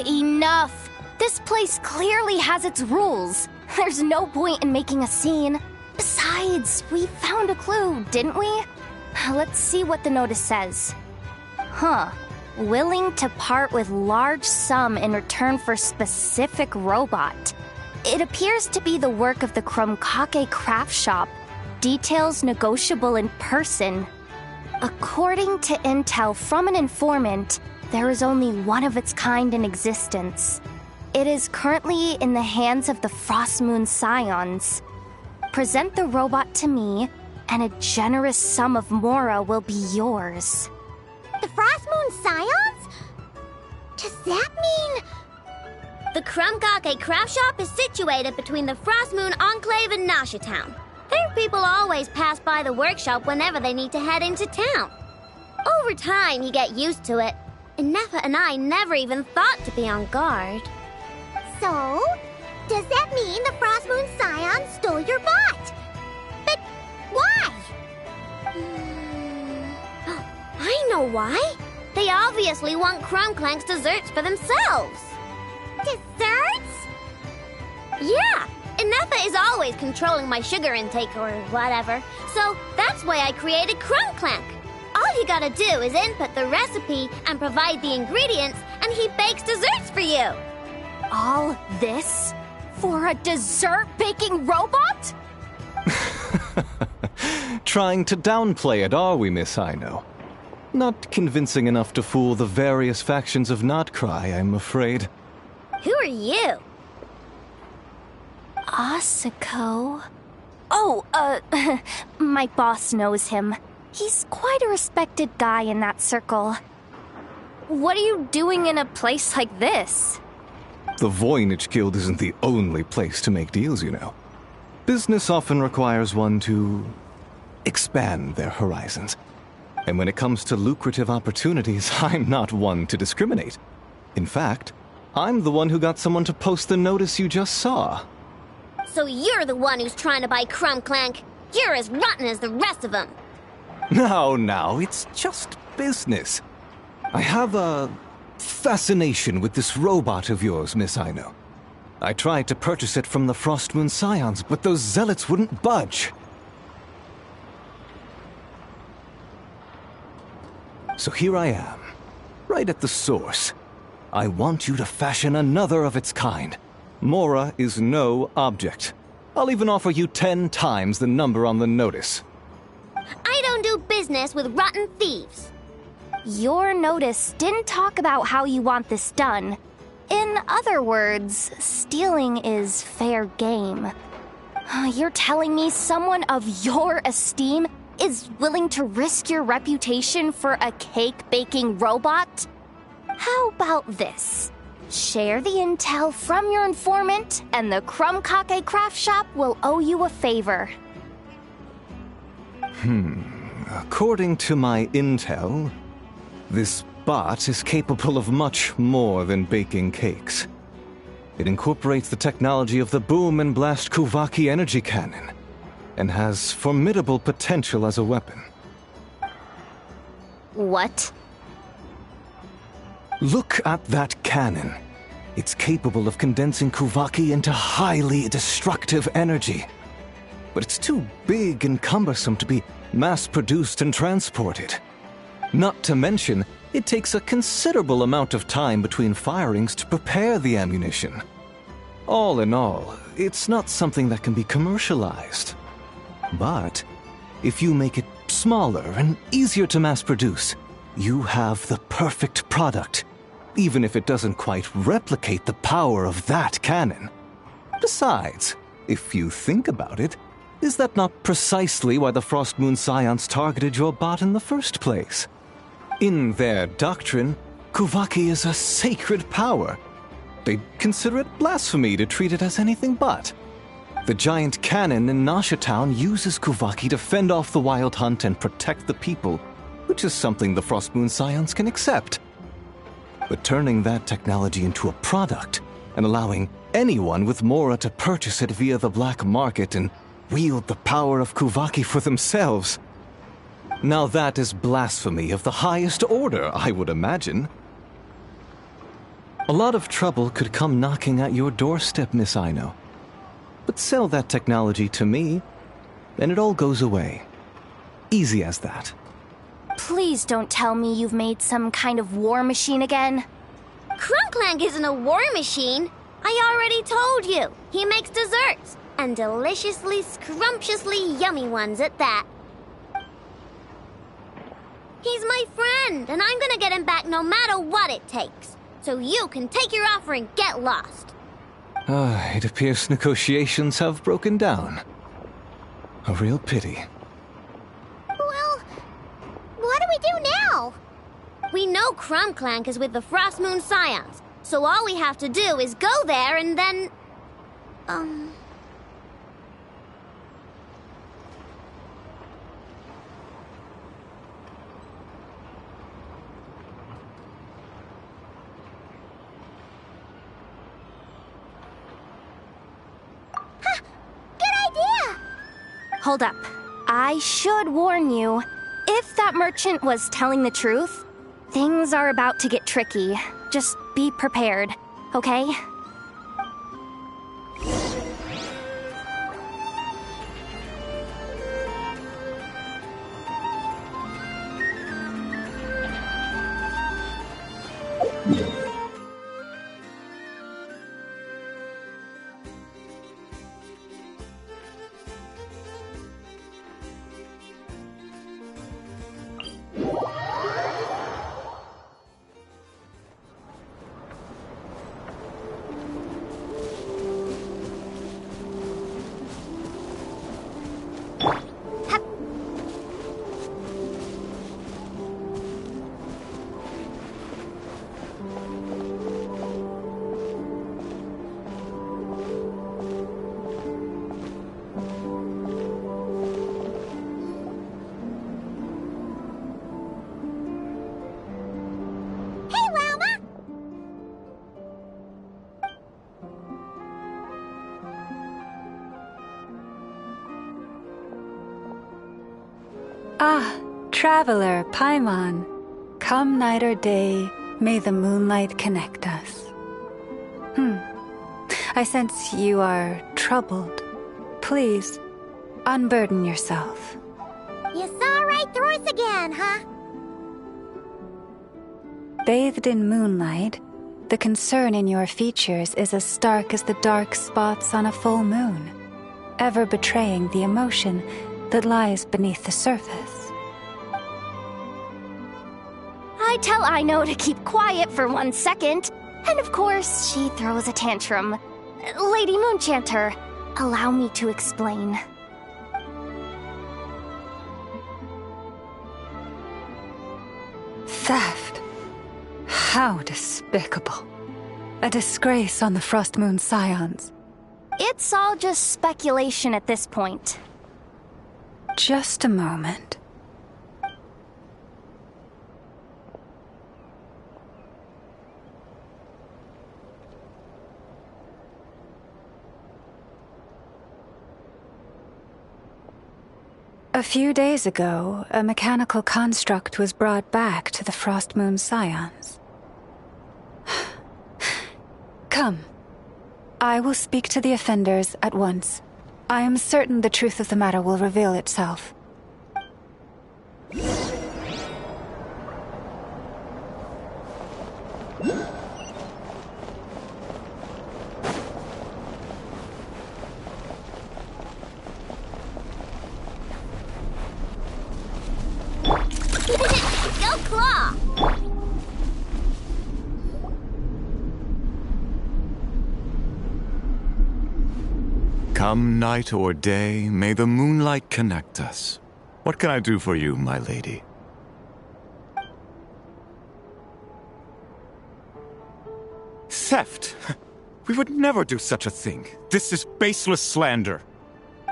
Enough! This place clearly has its rules. There's no point in making a scene. Besides, we found a clue, didn't we? Let's see what the notice says. Huh. Willing to part with large sum in return for specific robot. It appears to be the work of the Krumkake craft shop. Details negotiable in person. According to intel from an informant, there is only one of its kind in existence. It is currently in the hands of the Frostmoon Scions. Present the robot to me, and a generous sum of Mora will be yours. The Frostmoon Scions? Does that mean... The Krumkake craft shop is situated between the Frostmoon Enclave and Nasha Town. Their people always pass by the workshop whenever they need to head into town. Over time, you get used to it. And Nefa and I never even thought to be on guard. So, does that mean the Frostmoon Scions stole your bot? But why? I know why. They obviously want Clank's desserts for themselves. Desserts? Yeah, and Nefa is always controlling my sugar intake or whatever, so that's why I created Clank. All you gotta do is input the recipe and provide the ingredients, and he bakes desserts for you. All this for a dessert baking robot? Trying to downplay it, are we, Miss Aino? Not convincing enough to fool the various factions of Notcry, I'm afraid. Who are you? Asako? Oh, my boss knows him. He's quite a respected guy in that circle. What are you doing in a place like this? The Voynich Guild isn't the only place to make deals, you know. Business often requires one to expand their horizons. And when it comes to lucrative opportunities, I'm not one to discriminate. In fact, I'm the one who got someone to post the notice you just saw. So you're the one who's trying to buy Clank. You're as rotten as the rest of them. Now, it's just business. I have a fascination with this robot of yours, Miss Aino. I tried to purchase it from the Frostmoon Scions, but those zealots wouldn't budge. So here I am, right at the source. I want you to fashion another of its kind. Mora is no object. I'll even offer you 10 times the number on the notice. I don't do business with rotten thieves. Your notice didn't talk about how you want this done. In other words, stealing is fair game. You're telling me someone of your esteem is willing to risk your reputation for a cake-baking robot? How about this? Share the intel from your informant, and the Krumkake craft shop will owe you a favor. According to my intel, this bot is capable of much more than baking cakes. It incorporates the technology of the Boom and Blast Kuvaki energy cannon, and has formidable potential as a weapon. What? Look at that cannon. It's capable of condensing Kuvaki into highly destructive energy. But it's too big and cumbersome to be mass-produced and transported. Not to mention, it takes a considerable amount of time between firings to prepare the ammunition. All in all, it's not something that can be commercialized. But if you make it smaller and easier to mass-produce, you have the perfect product, even if it doesn't quite replicate the power of that cannon. Besides, if you think about it, is that not precisely why the Frostmoon Scions targeted your bot in the first place? In their doctrine, Kuvaki is a sacred power. They'd consider it blasphemy to treat it as anything but. The giant cannon in Nasha Town uses Kuvaki to fend off the Wild Hunt and protect the people, which is something the Frostmoon Scions can accept. But turning that technology into a product and allowing anyone with Mora to purchase it via the black market and wield the power of Kuvaki for themselves. Now that is blasphemy of the highest order, I would imagine. A lot of trouble could come knocking at your doorstep, Miss Ino. But sell that technology to me, and it all goes away. Easy as that. Please don't tell me you've made some kind of war machine again. Clank isn't a war machine. I already told you. He makes desserts, and deliciously, scrumptiously yummy ones at that. He's my friend, and I'm gonna get him back no matter what it takes. So you can take your offer and get lost. It appears negotiations have broken down. A real pity. Well, what do we do now? We know Clank is with the Frost Moon Scions, so all we have to do is go there and then... Hold up. I should warn you. If that merchant was telling the truth, things are about to get tricky. Just be prepared, okay? Ah, traveler, Paimon. Come night or day, may the moonlight connect us. I sense you are troubled. Please, unburden yourself. You saw right through us again, huh? Bathed in moonlight, the concern in your features is as stark as the dark spots on a full moon, ever betraying the emotion that lies beneath the surface. I tell Ino to keep quiet for 1 second, and of course, she throws a tantrum. Lady Moonchanter, allow me to explain. Theft. How despicable. A disgrace on the Frost Moon Scions. It's all just speculation at this point. Just a moment. A few days ago, a mechanical construct was brought back to the Frost Moon Scions. Come. I will speak to the offenders at once. I am certain the truth of the matter will reveal itself. Go Claw! Come night or day, may the moonlight connect us. What can I do for you, my lady? Theft! We would never do such a thing. This is baseless slander.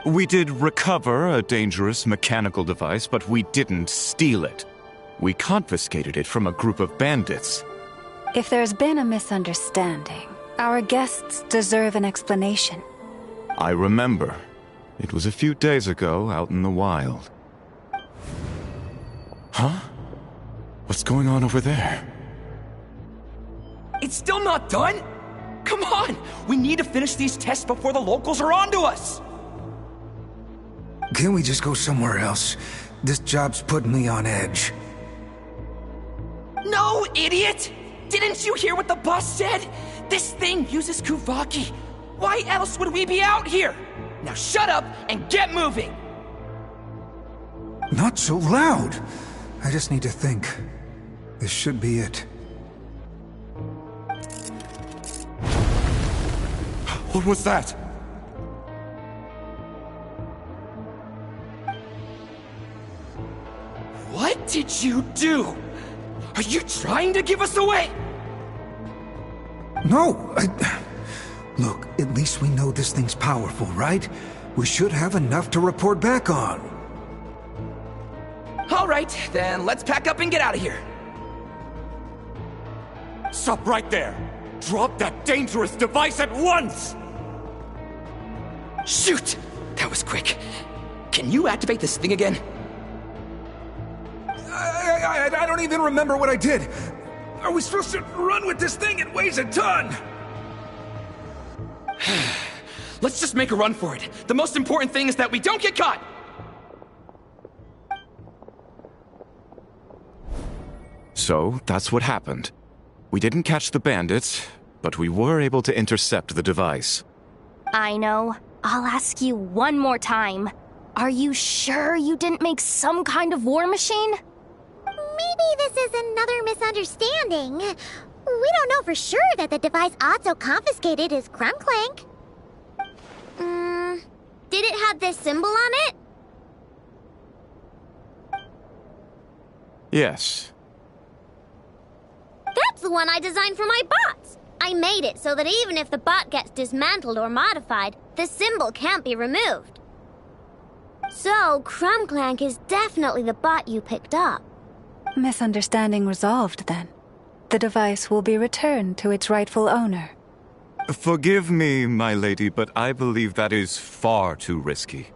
We did recover a dangerous mechanical device, but we didn't steal it. We confiscated it from a group of bandits. If there's been a misunderstanding, our guests deserve an explanation. I remember. It was a few days ago out in the wild. Huh? What's going on over there? It's still not done? Come on! We need to finish these tests before the locals are onto us! Can we just go somewhere else? This job's putting me on edge. No, idiot! Didn't you hear what the boss said? This thing uses Kuvaki. Why else would we be out here? Now shut up and get moving! Not so loud! I just need to think. This should be it. What was that? What did you do? Are you trying to give us away? No! Look, at least we know this thing's powerful, right? We should have enough to report back on. Alright, then let's pack up and get out of here. Stop right there! Drop that dangerous device at once! Shoot! That was quick. Can you activate this thing again? I don't even remember what I did. Are we supposed to run with this thing? It weighs a ton! Let's just make a run for it. The most important thing is that we don't get caught! So, that's what happened. We didn't catch the bandits, but we were able to intercept the device. I know. I'll ask you one more time. Are you sure you didn't make some kind of war machine? Maybe this is another misunderstanding. We don't know for sure that the device Otso confiscated is Clank. Did it have this symbol on it? Yes. That's the one I designed for my bots. I made it so that even if the bot gets dismantled or modified, the symbol can't be removed. So, Clank is definitely the bot you picked up. Misunderstanding resolved, then. The device will be returned to its rightful owner. Forgive me, my lady, but I believe that is far too risky.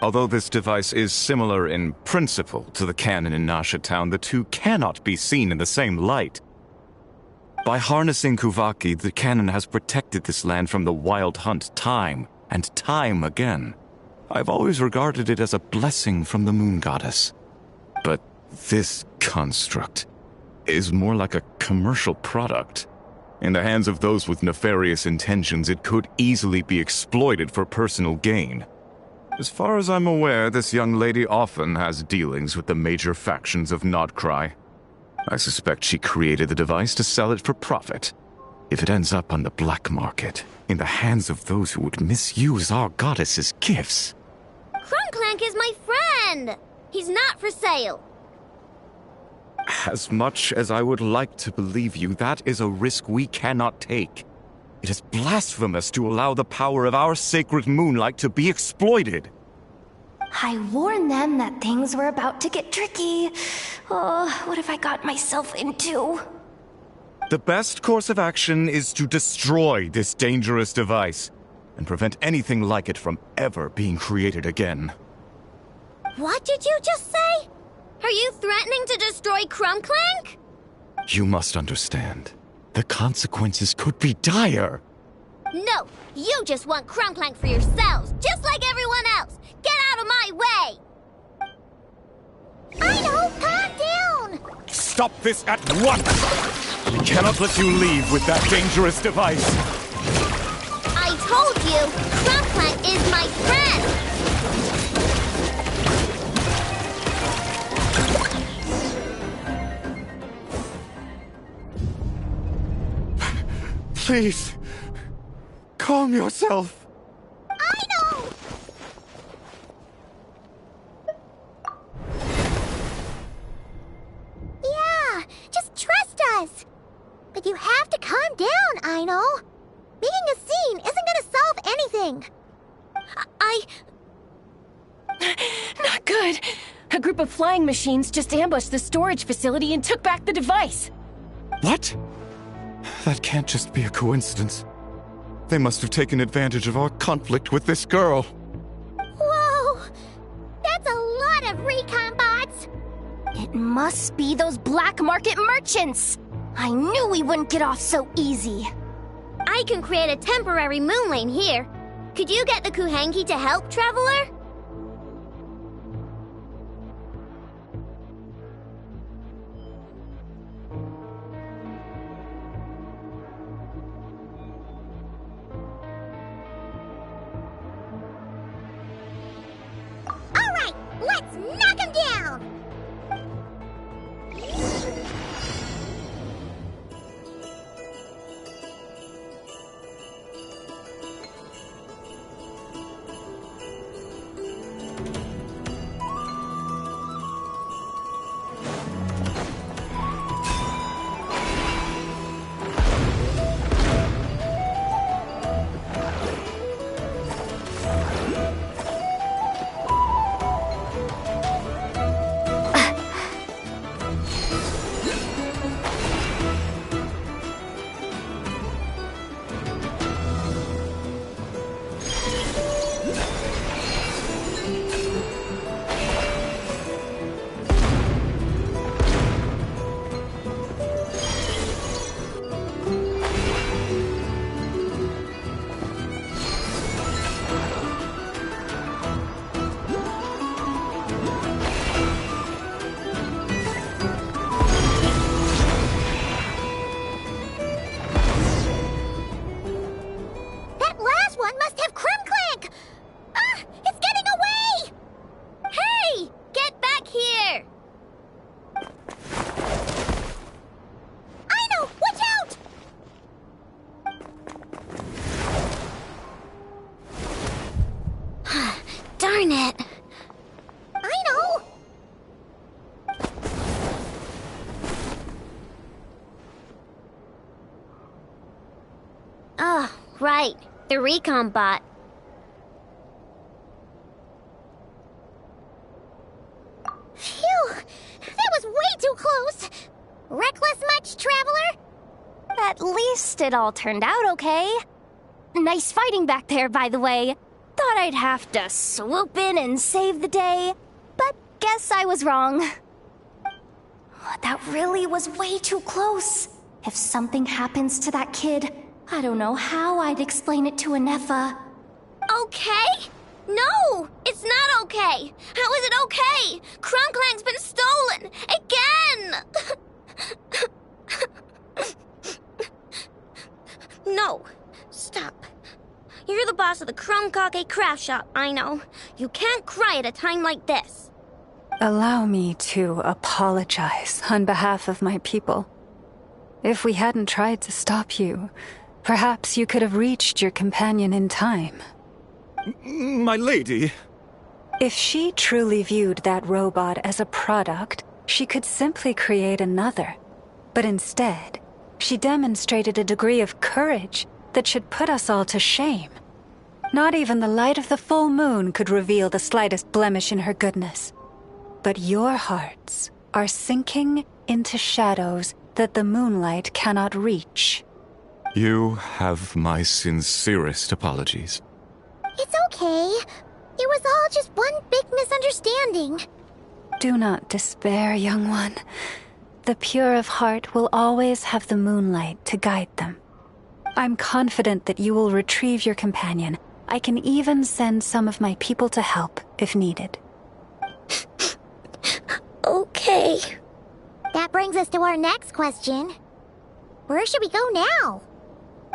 Although this device is similar in principle to the cannon in Nasha Town, the two cannot be seen in the same light. By harnessing Kuvaki, the cannon has protected this land from the wild hunt time and time again. I've always regarded it as a blessing from the moon goddess. But this construct is more like a commercial product. In the hands of those with nefarious intentions, it could easily be exploited for personal gain. As far as I'm aware, this young lady often has dealings with the major factions of Nodcry. I suspect she created the device to sell it for profit. If it ends up on the black market, in the hands of those who would misuse our goddess's gifts... Clank is my friend! He's not for sale. As much as I would like to believe you, that is a risk we cannot take. It is blasphemous to allow the power of our sacred moonlight to be exploited. I warned them that things were about to get tricky. Oh, what have I got myself into? The best course of action is to destroy this dangerous device and prevent anything like it from ever being created again. What did you just say? Are you threatening to destroy Clank? You must understand. The consequences could be dire. No, you just want Clank for yourselves, just like everyone else. Get out of my way! I know, calm down! Stop this at once! We cannot let you leave with that dangerous device. I told you, Clank is my friend! Please, calm yourself. I know! Yeah, just trust us. But you have to calm down, I know. Making a scene isn't gonna solve anything. Not good. A group of flying machines just ambushed the storage facility and took back the device. What? That can't just be a coincidence. They must have taken advantage of our conflict with this girl. Whoa! That's a lot of recon bots! It must be those black market merchants! I knew we wouldn't get off so easy. I can create a temporary moon lane here. Could you get the Kuhenki to help, Traveler? All right, let's knock him down! That last one must have Clank! Ah, it's getting away! Hey! Get back here! I know! Watch out! Darn it! I know! Oh, right. The recon bot. Phew! That was way too close! Reckless much, Traveler? At least it all turned out okay. Nice fighting back there, by the way. Thought I'd have to swoop in and save the day, but guess I was wrong. That really was way too close. If something happens to that kid, I don't know how I'd explain it to Anefa. Okay? No! It's not okay! How is it okay? Clank's been stolen! Again! No. Stop. You're the boss of the Krumkake craft shop, I know. You can't cry at a time like this. Allow me to apologize on behalf of my people. If we hadn't tried to stop you, perhaps you could have reached your companion in time. My lady. If she truly viewed that robot as a product, she could simply create another. But instead, she demonstrated a degree of courage that should put us all to shame. Not even the light of the full moon could reveal the slightest blemish in her goodness. But your hearts are sinking into shadows that the moonlight cannot reach. You have my sincerest apologies. It's okay. It was all just one big misunderstanding. Do not despair, young one. The pure of heart will always have the moonlight to guide them. I'm confident that you will retrieve your companion. I can even send some of my people to help if needed. Okay. That brings us to our next question. Where should we go now?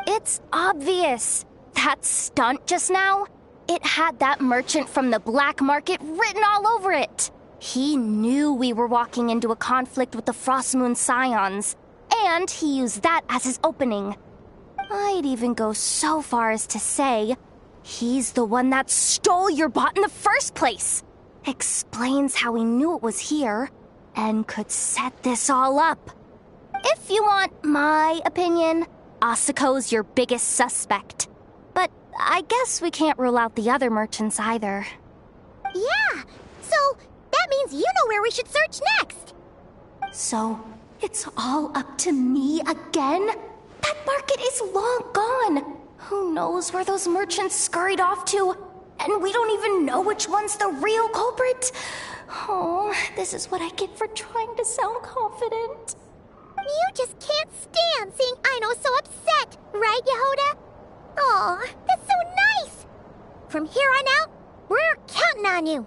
It's obvious. That stunt just now, it had that merchant from the black market written all over it. He knew we were walking into a conflict with the Frostmoon Scions, and he used that as his opening. I'd even go so far as to say, he's the one that stole your bot in the first place. Explains how he knew it was here, and could set this all up. If you want my opinion, Asiko's your biggest suspect. But I guess we can't rule out the other merchants either. Yeah, so that means you know where we should search next. So, it's all up to me again? That market is long gone. Who knows where those merchants scurried off to? And we don't even know which one's the real culprit. Oh, this is what I get for trying to sound confident. You just can't stand seeing Aino so upset, right, Yehoda? Aw, that's so nice! From here on out, we're counting on you.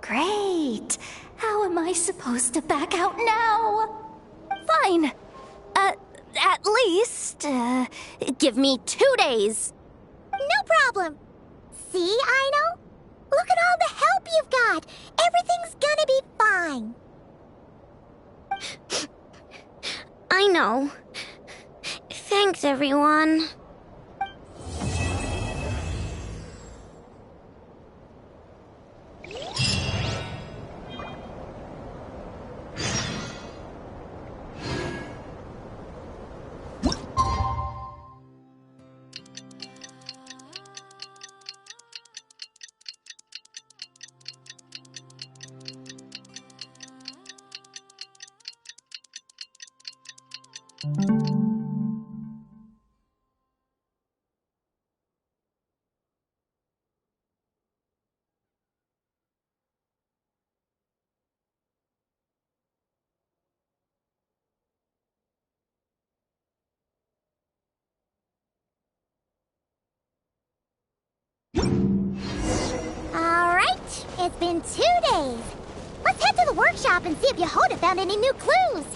Great. How am I supposed to back out now? Fine. At least, give me 2 days. No problem. See, Aino? Look at all the help you've got. Everything's gonna be fine. I know. Thanks, everyone. Alright, it's been 2 days. Let's head to the workshop and see if Yehoda found any new clues.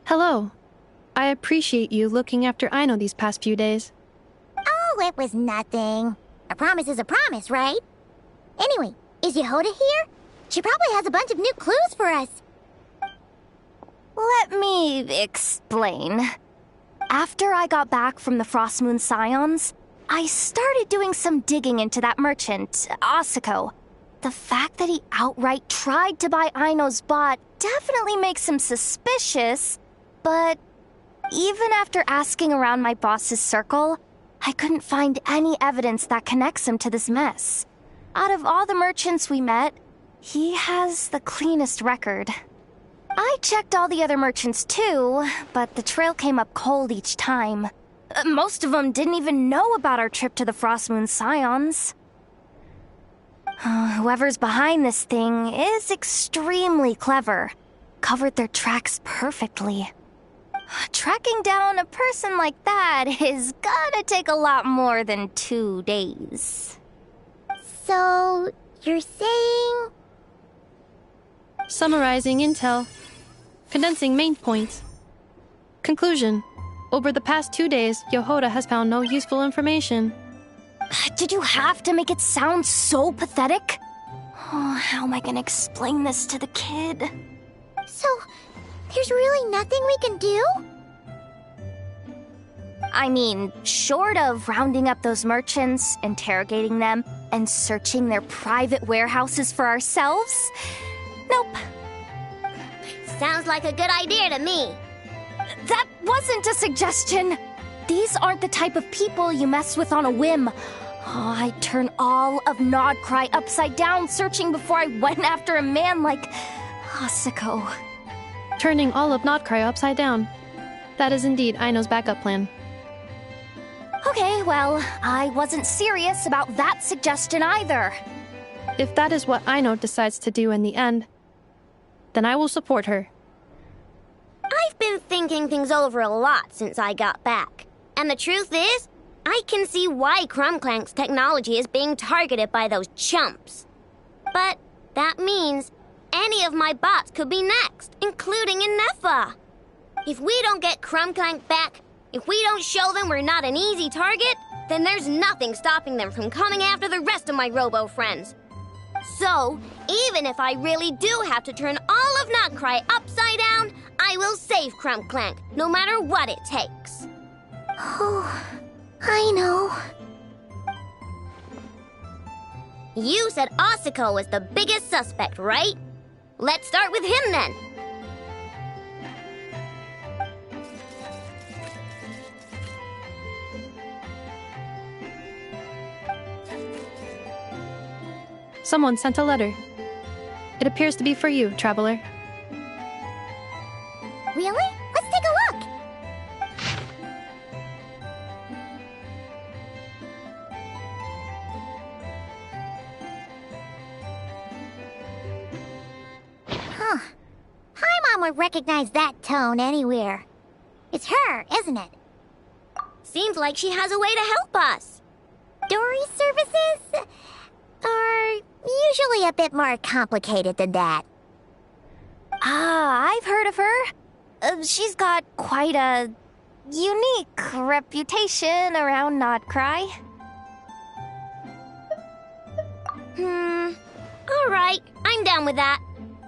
Hello. I appreciate you looking after Aino these past few days. Oh, it was nothing. A promise is a promise, right? Anyway, is Yehoda here? She probably has a bunch of new clues for us. Let me explain. After I got back from the Frost Moon Scions, I started doing some digging into that merchant, Asako. The fact that he outright tried to buy Aino's bot definitely makes him suspicious, but even after asking around my boss's circle, I couldn't find any evidence that connects him to this mess. Out of all the merchants we met, he has the cleanest record. I checked all the other merchants too, but the trail came up cold each time. Most of them didn't even know about our trip to the Frost Moon Scions. Whoever's behind this thing is extremely clever. Covered their tracks perfectly. Tracking down a person like that is gonna take a lot more than 2 days. So, you're saying... Summarizing intel. Condensing main points. Conclusion. Over the past 2 days, Yehoda has found no useful information. Did you have to make it sound so pathetic? Oh, how am I gonna explain this to the kid? So, there's really nothing we can do? I mean, short of rounding up those merchants, interrogating them, and searching their private warehouses for ourselves? Nope. Sounds like a good idea to me. That wasn't a suggestion. These aren't the type of people you mess with on a whim. Oh, I'd turn all of Nodcry upside down searching before I went after a man like Asako. Turning all of Nodcry upside down. That is indeed Aino's backup plan. Okay, well, I wasn't serious about that suggestion either. If that is what Aino decides to do in the end, then I will support her. I've been thinking things over a lot since I got back. And the truth is, I can see why Clank's technology is being targeted by those chumps. But that means any of my bots could be next, including Inefa. If we don't get Clank back, if we don't show them we're not an easy target, then there's nothing stopping them from coming after the rest of my robo friends. So, even if I really do have to turn all of Notcry upside down, I will save Clank, no matter what it takes. Oh, I know. You said Asuko was the biggest suspect, right? Let's start with him then. Someone sent a letter. It appears to be for you, Traveler. Really? Let's take a look. Huh. Paimon would recognize that tone anywhere. It's her, isn't it? Seems like she has a way to help us. Dory's services are usually a bit more complicated than that. I've heard of her. She's got quite a unique reputation around Notcry. Alright, I'm down with that.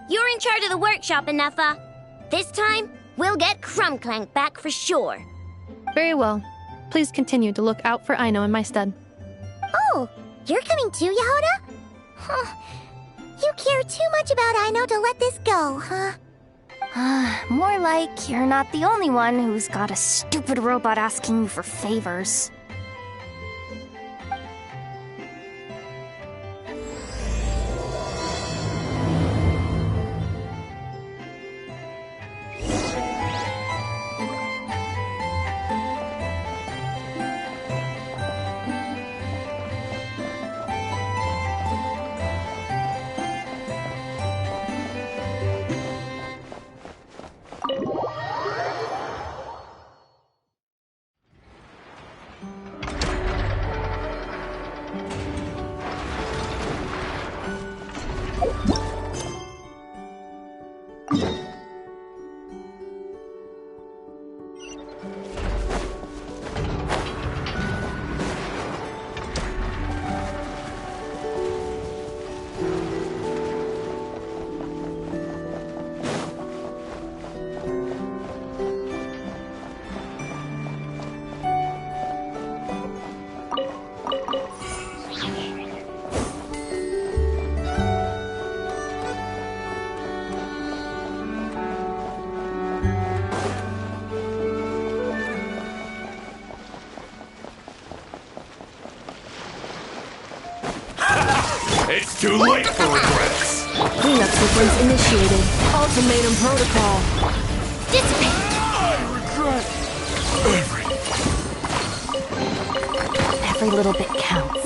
You're in charge of the workshop, Inefa. This time, we'll get Clank back for sure. Very well. Please continue to look out for Aino in my stead. Oh, you're coming too, Yehoda? Huh. You care too much about Aino to let this go, huh? More like you're not the only one who's got a stupid robot asking you for favors. It's too late for regrets! Cleanup sequence initiated. Ultimatum protocol. Dissipate! I regret Every little bit counts.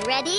Ready?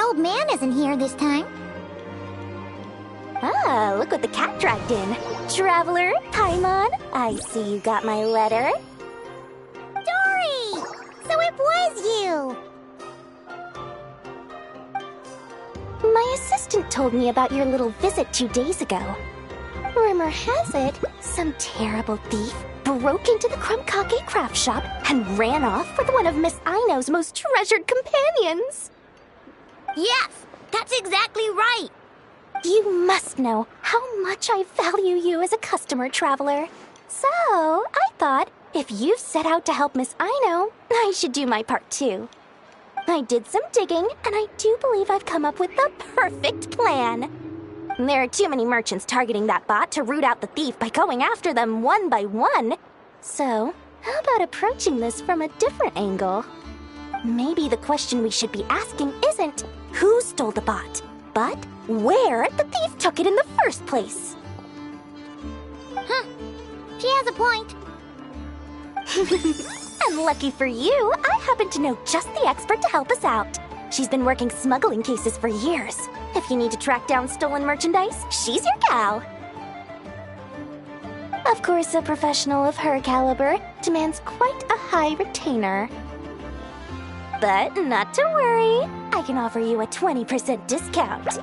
Old man isn't here this time. Ah, look what the cat dragged in. Traveler, Paimon, I see you got my letter. Dory! So it was you! My assistant told me about your little visit 2 days ago. Rumor has it, some terrible thief broke into the Krumkake craft shop and ran off with one of Miss Aino's most treasured companions. Yes, that's exactly right. You must know how much I value you as a customer, Traveler. So, I thought, if you set out to help Miss Aino, I should do my part too. I did some digging, and I do believe I've come up with the perfect plan. There are too many merchants targeting that bot to root out the thief by going after them one by one. So, how about approaching this from a different angle? Maybe the question we should be asking isn't who stole the bot, but where the thief took it in the first place. Huh. She has a point. And lucky for you, I happen to know just the expert to help us out. She's been working smuggling cases for years. If you need to track down stolen merchandise, she's your gal. Of course, a professional of her caliber demands quite a high retainer. But not to worry, I can offer you a 20% discount.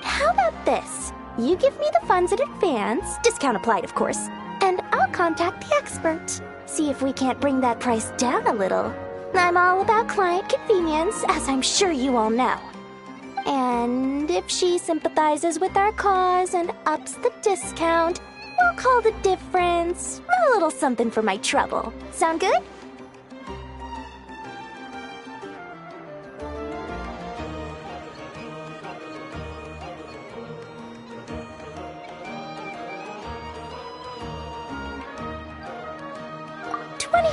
How about this? You give me the funds in advance, discount applied of course, and I'll contact the expert. See if we can't bring that price down a little. I'm all about client convenience, as I'm sure you all know. And if she sympathizes with our cause and ups the discount, we'll call the difference a little something for my trouble. Sound good?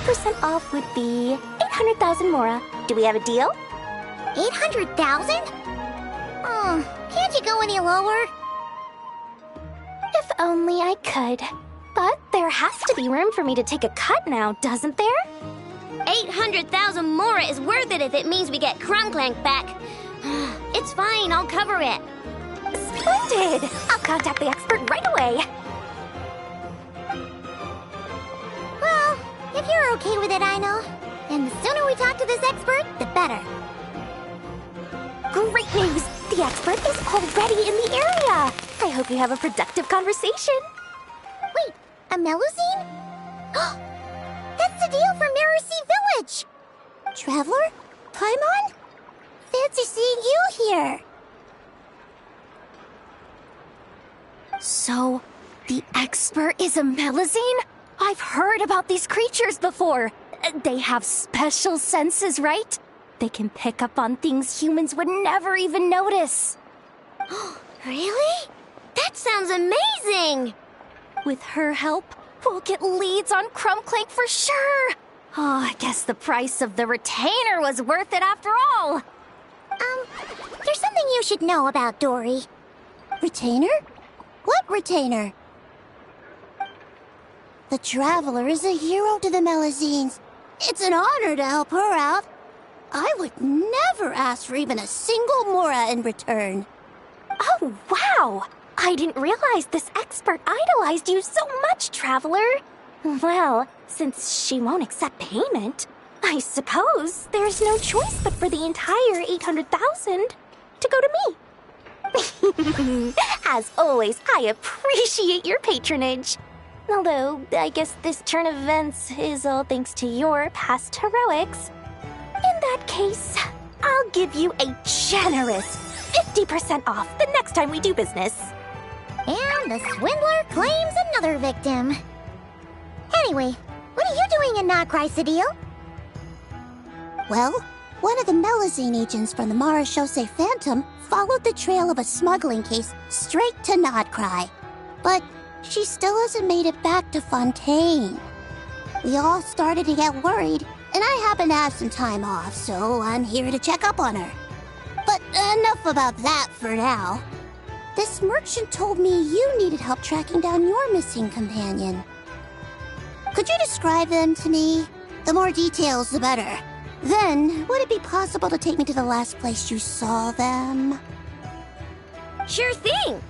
% off would be 800,000 mora. Do we have a deal? 800,000? Oh, can't you go any lower? If only I could. But there has to be room for me to take a cut now, doesn't there? 800,000 mora is worth it if it means we get Clank back. It's fine, I'll cover it. Splendid! I'll contact the expert right away. If you're okay with it, Aino, and the sooner we talk to this expert, the better. Great news! The expert is already in the area! I hope you have a productive conversation. Wait, a Melusine? That's the deal from Mercy Village! Traveler? Paimon? Fancy seeing you here! So, the expert is a Melusine? I've heard about these creatures before. They have special senses, right? They can pick up on things humans would never even notice. Really? That sounds amazing! With her help, we'll get leads on Clank for sure. Oh, I guess the price of the retainer was worth it after all. There's something you should know about Dory. Retainer? What retainer? The Traveler is a hero to the Melusines. It's an honor to help her out. I would never ask for even a single mora in return. Oh, wow! I didn't realize this expert idolized you so much, Traveler. Well, since she won't accept payment, I suppose there's no choice but for the entire 800,000 to go to me. As always, I appreciate your patronage. Although, I guess this turn of events is all thanks to your past heroics. In that case, I'll give you a generous 50% off the next time we do business. And the swindler claims another victim. Anyway, what are you doing in Notcry, Cedille? Well, one of the Melazine agents from the Marechaussee Phantom followed the trail of a smuggling case straight to Notcry. But she still hasn't made it back to Fontaine. We all started to get worried, and I happen to have some time off, so I'm here to check up on her. But enough about that for now. This merchant told me you needed help tracking down your missing companion. Could you describe them to me? The more details, the better. Then, would it be possible to take me to the last place you saw them? Sure thing!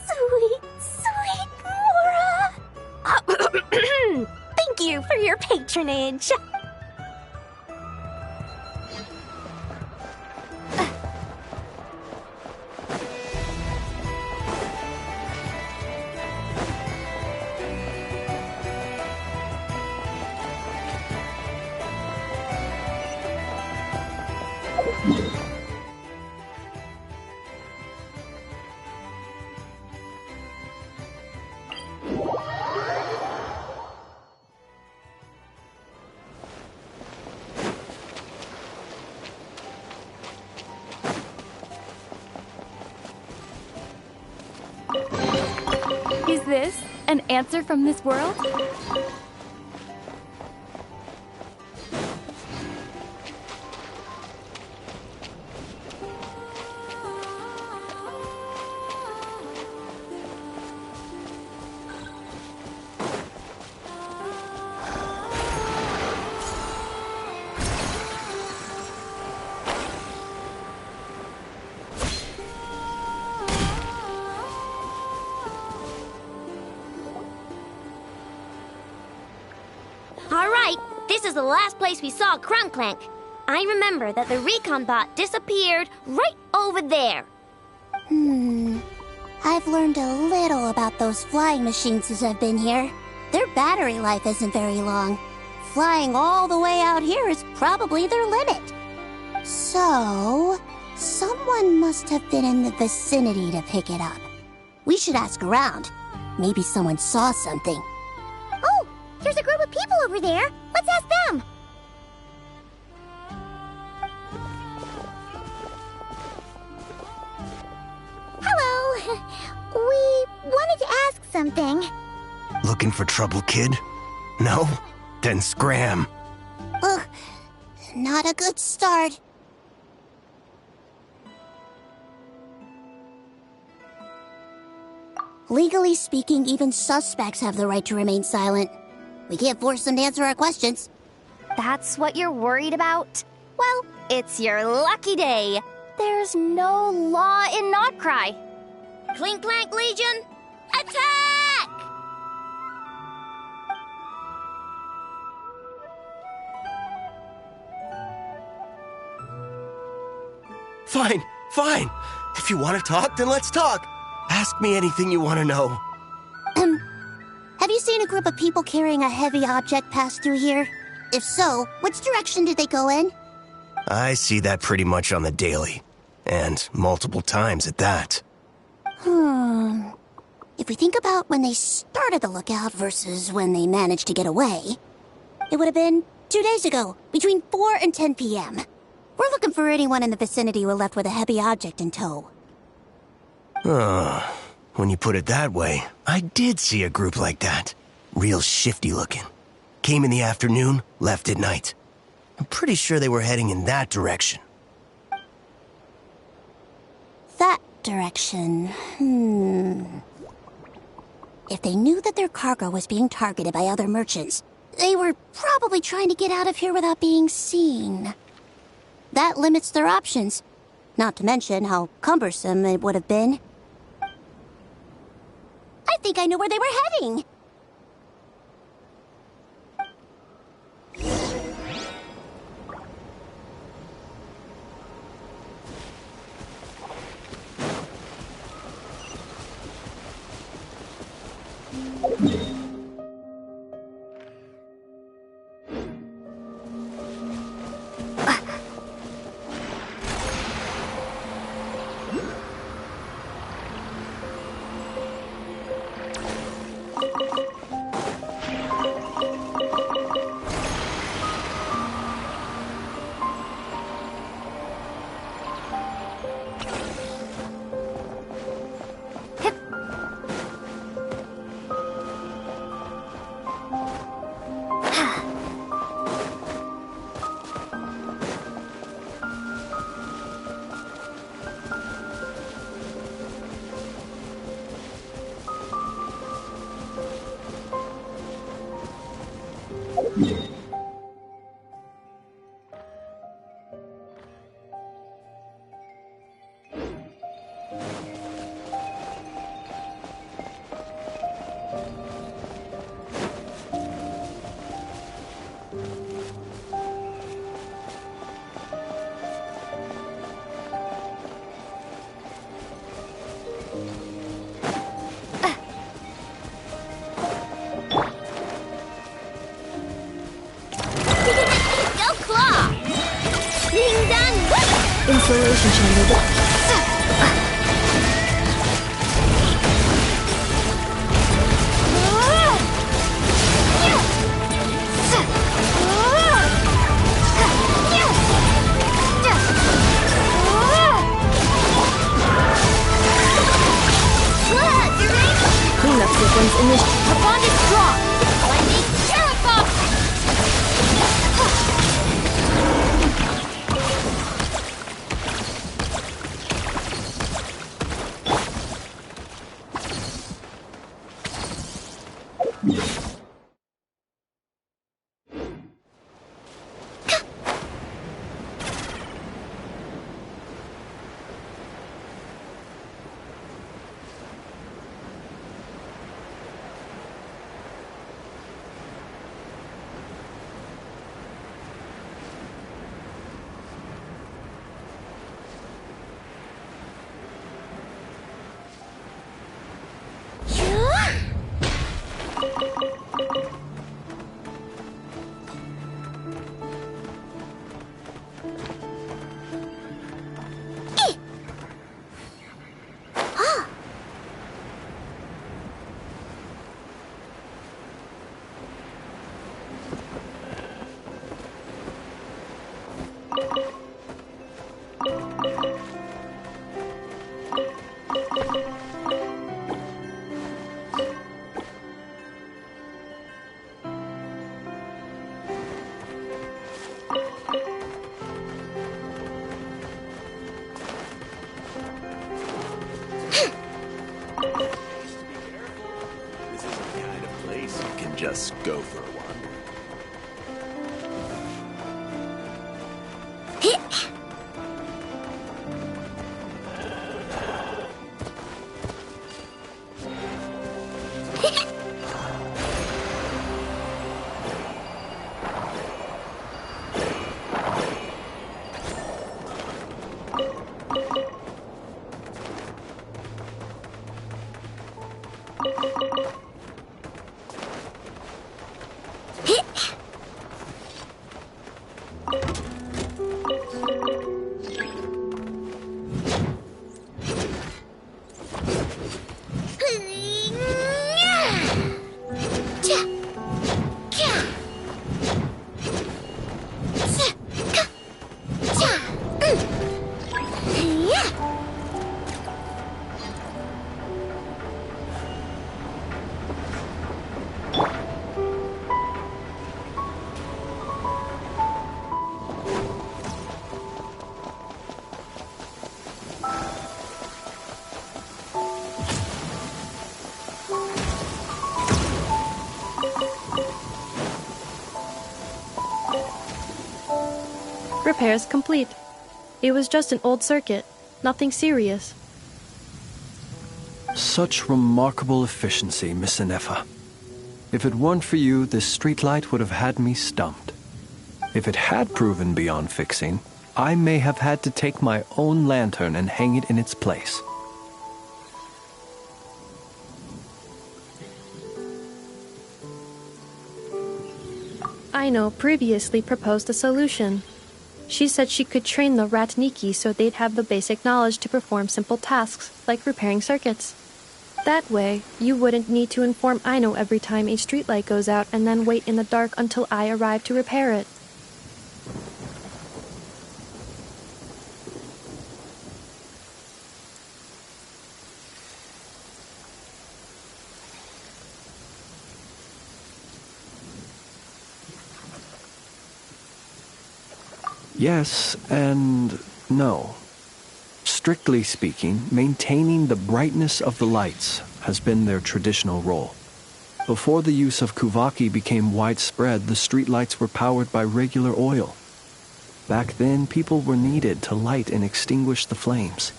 Sweet, sweet Mora! Thank you for your patronage. Is this an answer from this world? Alright, this is the last place we saw Clank. I remember that the recon bot disappeared right over there. I've learned a little about those flying machines since I've been here. Their battery life isn't very long. Flying all the way out here is probably their limit. So, someone must have been in the vicinity to pick it up. We should ask around. Maybe someone saw something. Oh, there's a group of people over there. Let's ask them. Hello. We wanted to ask something. Looking for trouble, kid? No? Then scram. Ugh, not a good start. Legally speaking, even suspects have the right to remain silent. We can't force them to answer our questions. That's what you're worried about? Well, it's your lucky day. There's no law in Notcry. Clink Legion, attack! Fine. If you want to talk, then let's talk. Ask me anything you want to know. Have you seen a group of people carrying a heavy object pass through here? If so, which direction did they go in? I see that pretty much on the daily. And multiple times at that. If we think about when they started the lookout versus when they managed to get away, it would have been 2 days ago, between 4 and 10 p.m. We're looking for anyone in the vicinity who left with a heavy object in tow. When you put it that way, I did see a group like that. Real shifty looking. Came in the afternoon, left at night. I'm pretty sure they were heading in that direction. That direction. If they knew that their cargo was being targeted by other merchants, they were probably trying to get out of here without being seen. That limits their options, not to mention how cumbersome it would have been. I think I know where they were heading. Insulation chamber. Cleanup sequence initiated. Her bond is strong. Lightning, terrify! Just go for a wander. repairs complete. It was just an old circuit, nothing serious. Such remarkable efficiency, Miss Inefa. If it weren't for you, this streetlight would have had me stumped. If it had proven beyond fixing, I may have had to take my own lantern and hang it in its place. Aino previously proposed a solution. She said she could train the Ratniki so they'd have the basic knowledge to perform simple tasks, like repairing circuits. That way, you wouldn't need to inform Aino every time a streetlight goes out and then wait in the dark until I arrive to repair it. Yes and no. Strictly speaking, maintaining the brightness of the lights has been their traditional role. Before the use of Kuvaki became widespread, the streetlights were powered by regular oil. Back then, people were needed to light and extinguish the flames.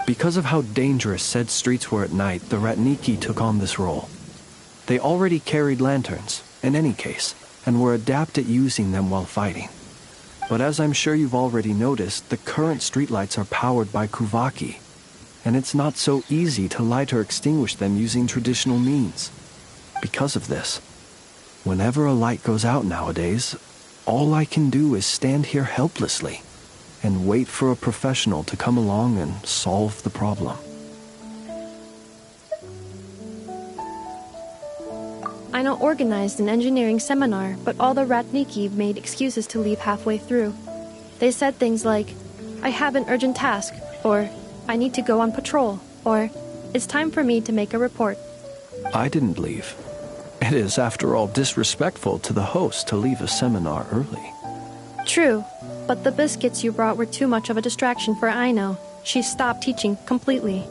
Because of how dangerous said streets were at night, the Ratniki took on this role. They already carried lanterns, in any case, and were adept at using them while fighting. But as I'm sure you've already noticed, the current streetlights are powered by Kuvaki, and it's not so easy to light or extinguish them using traditional means. Because of this, whenever a light goes out nowadays, all I can do is stand here helplessly and wait for a professional to come along and solve the problem. Aino organized an engineering seminar, but all the Ratniki made excuses to leave halfway through. They said things like, I have an urgent task, or I need to go on patrol, or it's time for me to make a report. I didn't leave. It is, after all, disrespectful to the host to leave a seminar early. True, but the biscuits you brought were too much of a distraction for Aino. She stopped teaching completely.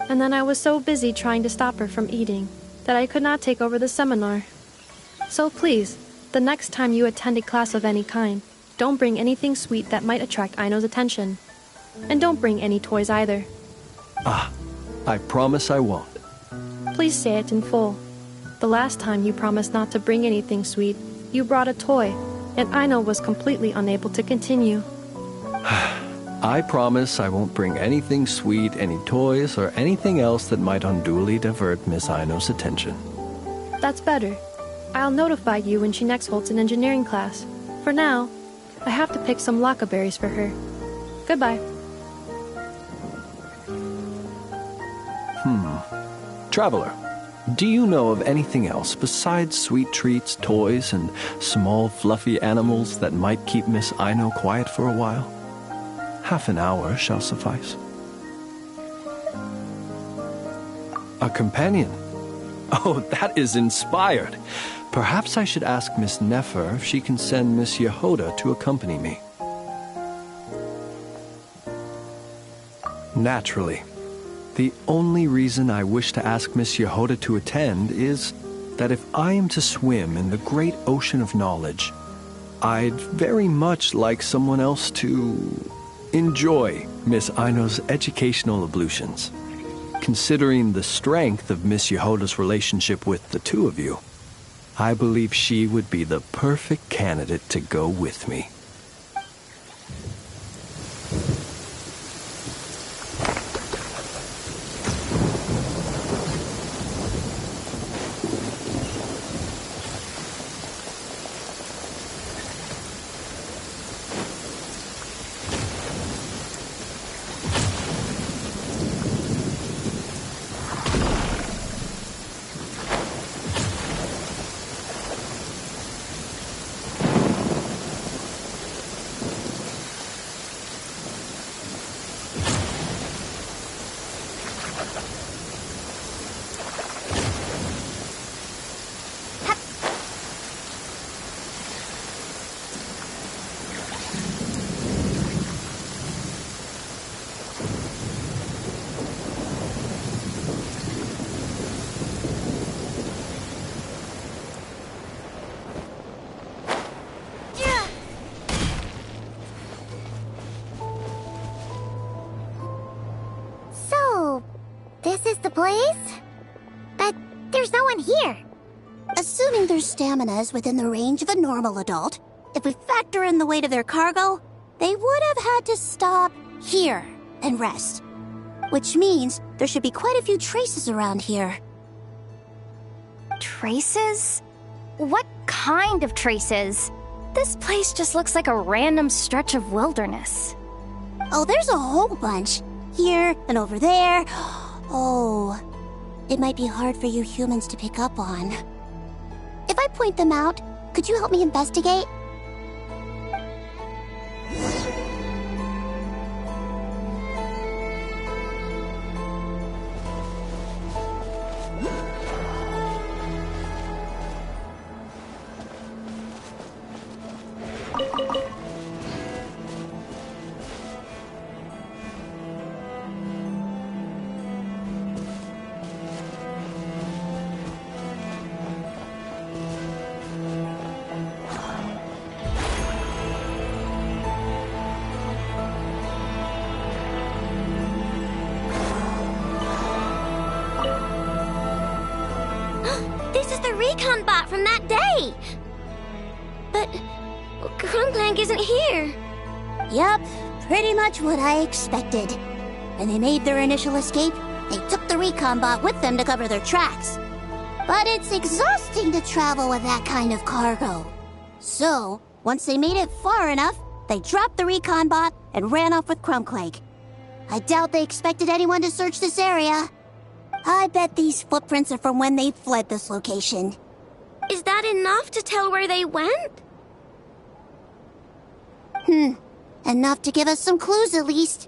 And then I was so busy trying to stop her from eating that I could not take over the seminar. So please, the next time you attend a class of any kind, don't bring anything sweet that might attract Aino's attention. And don't bring any toys either. I promise I won't. Please say it in full. The last time you promised not to bring anything sweet, you brought a toy, and Aino was completely unable to continue. I promise I won't bring anything sweet, any toys, or anything else that might unduly divert Miss Aino's attention. That's better. I'll notify you when she next holds an engineering class. For now, I have to pick some laka berries for her. Goodbye. Traveler, do you know of anything else besides sweet treats, toys, and small fluffy animals that might keep Miss Aino quiet for a while? Half an hour shall suffice. A companion? Oh, that is inspired. Perhaps I should ask Miss Nefer if she can send Miss Yehoda to accompany me. Naturally. The only reason I wish to ask Miss Yehoda to attend is that if I am to swim in the great ocean of knowledge, I'd very much like someone else to enjoy Miss Aino's educational ablutions. Considering the strength of Miss Yehoda's relationship with the two of you, I believe she would be the perfect candidate to go with me. This is the place? But there's no one here. Assuming their stamina is within the range of a normal adult, if we factor in the weight of their cargo, they would have had to stop here and rest. Which means there should be quite a few traces around here. Traces? What kind of traces? This place just looks like a random stretch of wilderness. Oh, there's a whole bunch. Here and over there. Oh, it might be hard for you humans to pick up on. If I point them out, could you help me investigate? This is the recon bot from that day! But Clank isn't here. Yup, pretty much what I expected. When they made their initial escape, they took the recon bot with them to cover their tracks. But it's exhausting to travel with that kind of cargo. So, once they made it far enough, they dropped the recon bot and ran off with Clank. I doubt they expected anyone to search this area. I bet these footprints are from when they fled this location. Is that enough to tell where they went? Enough to give us some clues at least.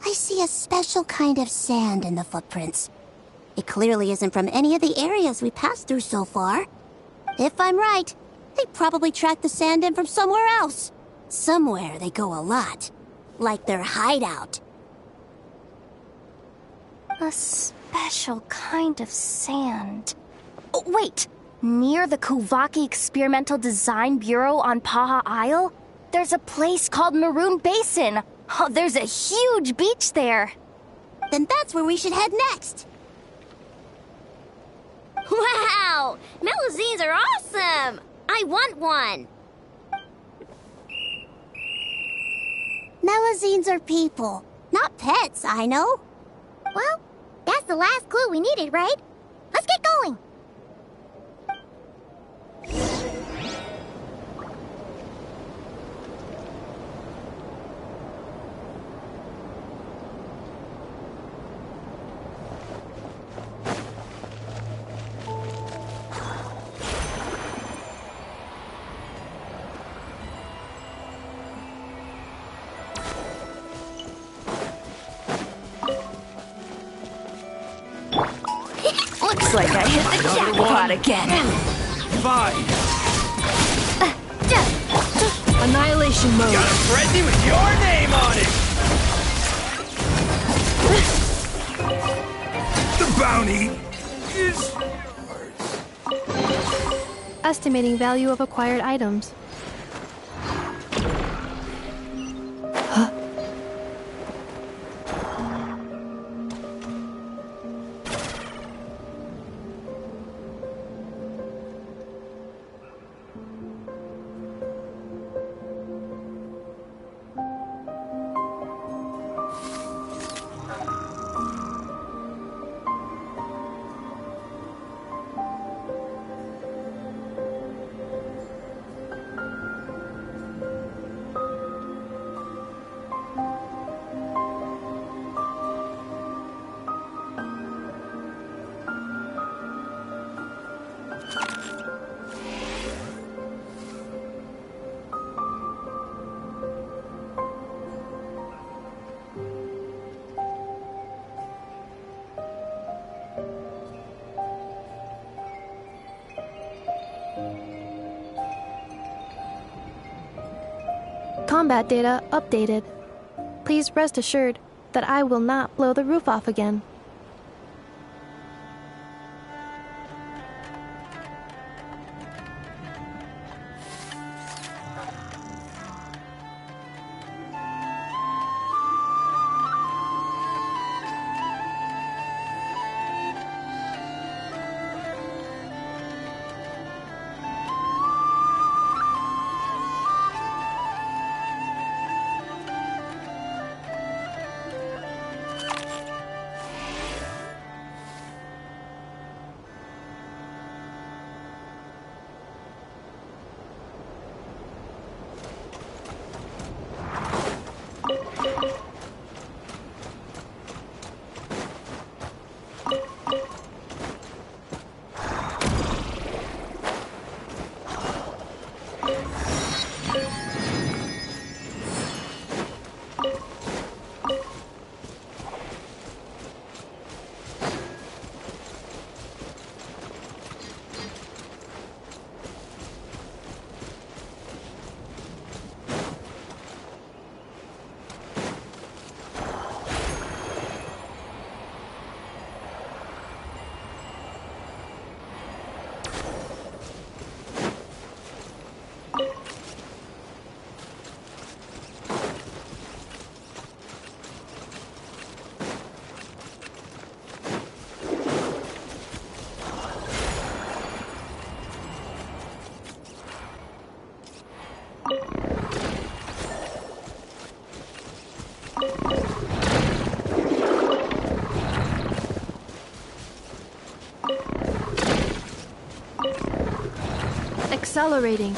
I see a special kind of sand in the footprints. It clearly isn't from any of the areas we passed through so far. If I'm right, they probably tracked the sand in from somewhere else. Somewhere they go a lot. Like their hideout. A special kind of sand. Oh, wait! Near the Kuvaki Experimental Design Bureau on Paha Isle, there's a place called Maroon Basin. Oh, there's a huge beach there. Then that's where we should head next. Wow! Melazines are awesome! I want one! Melazines are people, not pets, I know. Well, that's the last clue we needed, right? Let's get going! Looks like I hit the jackpot again. 5. Annihilation mode. Got a frenzy with your name on it! The bounty is... Estimating value of acquired items. Combat data updated. Please rest assured that I will not blow the roof off again. Accelerating.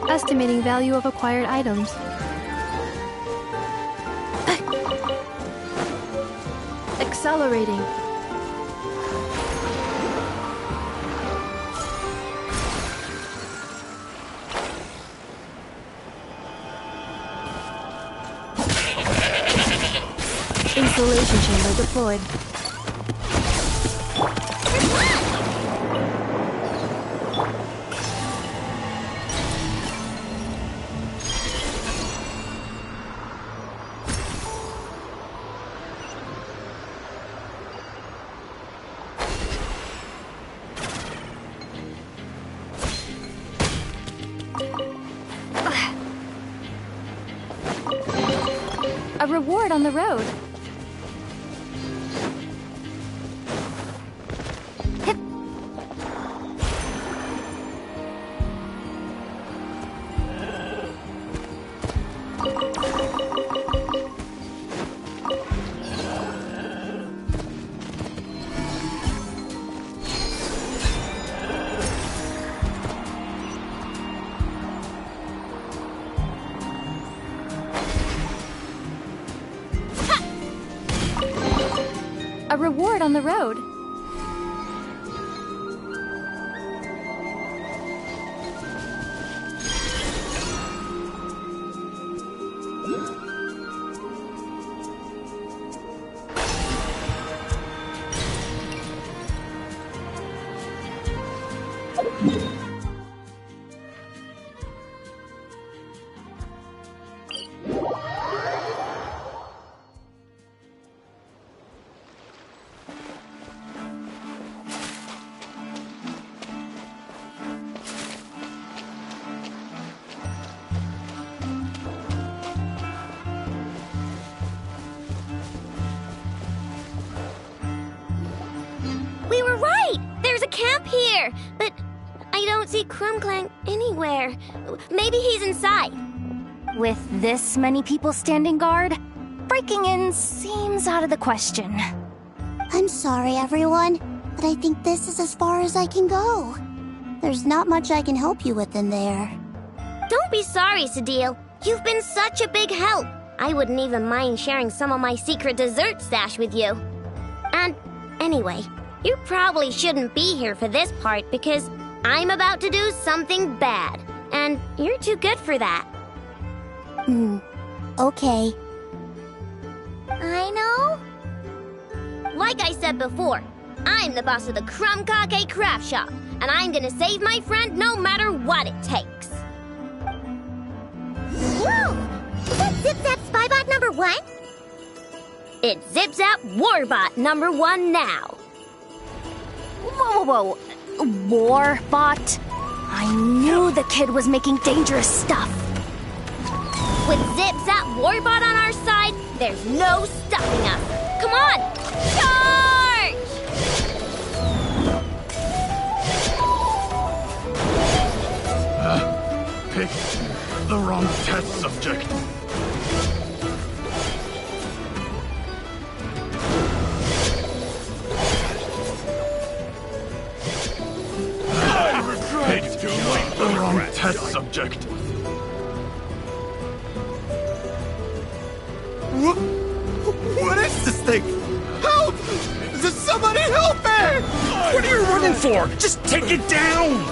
Estimating value of acquired items. Accelerating. Installation chamber deployed. A reward on the road. Hip. A reward on the road. We were right! There's a camp here! But I don't see Clank anywhere. Maybe he's inside. With this many people standing guard, breaking in seems out of the question. I'm sorry, everyone, but I think this is as far as I can go. There's not much I can help you with in there. Don't be sorry, Sadil. You've been such a big help. I wouldn't even mind sharing some of my secret dessert stash with you. And anyway, you probably shouldn't be here for this part because I'm about to do something bad. And you're too good for that. Okay. I know? Like I said before, I'm the boss of the Crumb Kake Craft Shop, and I'm gonna save my friend no matter what it takes. Whoa! Is that Zip Zap Spybot number 1? It's Zip Zap Warbot number 1 now. Whoa. Warbot? I knew the kid was making dangerous stuff. With Zip Zap Warbot on our side, there's no stopping us. Come on! Charge! Picked the wrong test subject. Picked the wrong test subject. What is this thing? Help! Does somebody help me? What are you running for? Just take it down!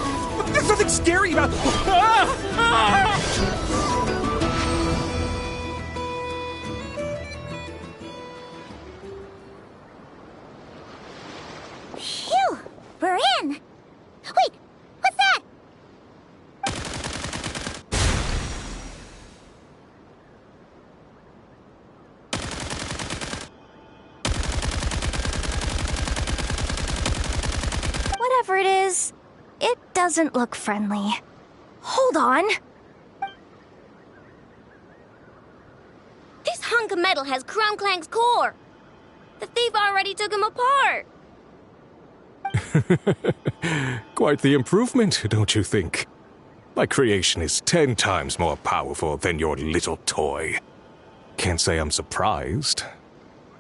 There's nothing scary about... Phew! We're in! Wait! What's that? Whatever it is, it doesn't look friendly. Hold on. This hunk of metal has Clank's core. The thief already took him apart. Quite the improvement, don't you think? My creation is 10 times more powerful than your little toy. Can't say I'm surprised.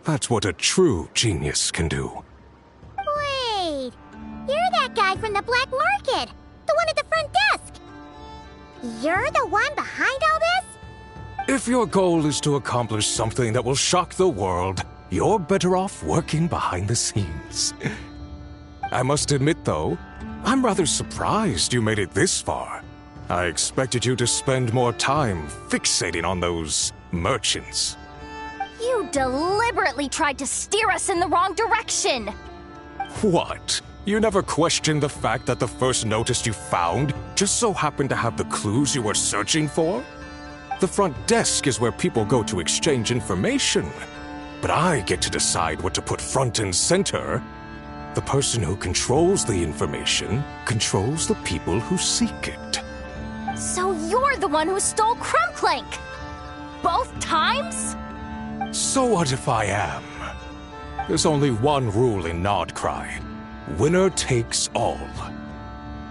That's what a true genius can do. Wait! You're that guy from the black market! The one at the front desk! You're the one behind all this? If your goal is to accomplish something that will shock the world, you're better off working behind the scenes. I must admit, though, I'm rather surprised you made it this far. I expected you to spend more time fixating on those merchants. You deliberately tried to steer us in the wrong direction! What? You never questioned the fact that the first notice you found just so happened to have the clues you were searching for? The front desk is where people go to exchange information. But I get to decide what to put front and center. The person who controls the information controls the people who seek it. So you're the one who stole Clank! Both times? So what if I am? There's only one rule in Nodcry. Winner takes all.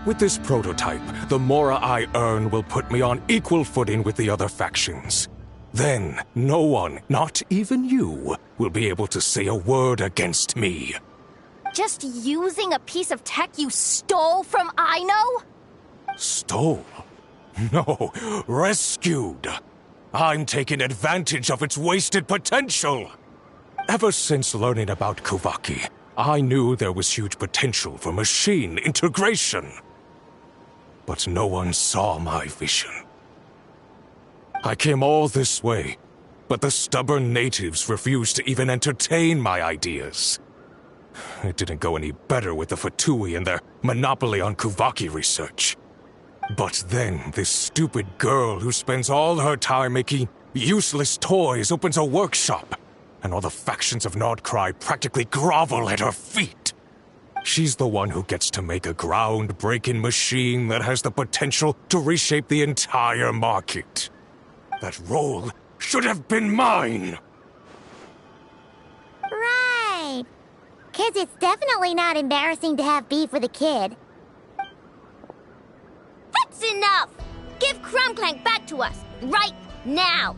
With this prototype, the Mora I earn will put me on equal footing with the other factions. Then, no one, not even you, will be able to say a word against me. Just using a piece of tech you stole from Aino? Stole? No, rescued. I'm taking advantage of its wasted potential. Ever since learning about Kuvaki, I knew there was huge potential for machine integration. But no one saw my vision. I came all this way, but the stubborn natives refused to even entertain my ideas. It didn't go any better with the Fatui and their monopoly on Kuvaki research. But then, this stupid girl who spends all her time making useless toys opens a workshop, and all the factions of Nodcry practically grovel at her feet. She's the one who gets to make a groundbreaking machine that has the potential to reshape the entire market. That role should have been mine! Right. 'Cause it's definitely not embarrassing to have beef with a kid. That's enough! Give Clank back to us, right now!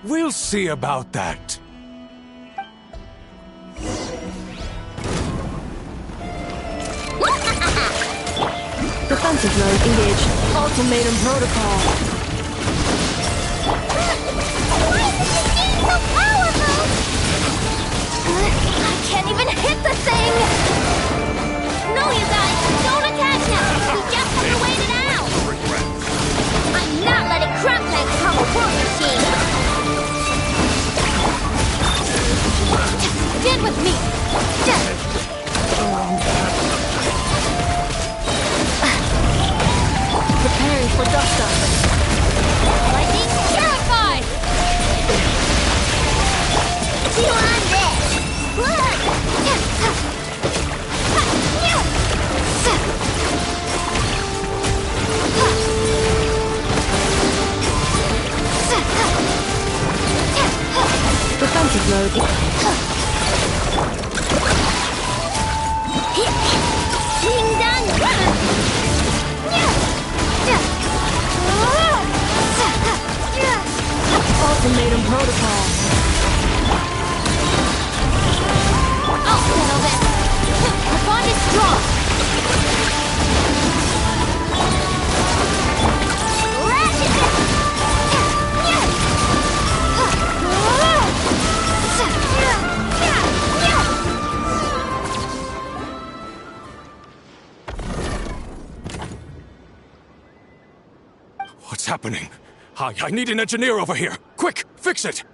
We'll see about that. Defensive mode engaged. Ultimatum protocol. Why is this machine so powerful? I can't even hit the thing! No, you guys, don't attack him! We just have to wait it for dust up. Lightning purify! See what I'm there! Defensive mode. Wing done! Ultimatum protocol. I'll settle this! The bond is strong! What's happening? I need an engineer over here. Quick, fix it!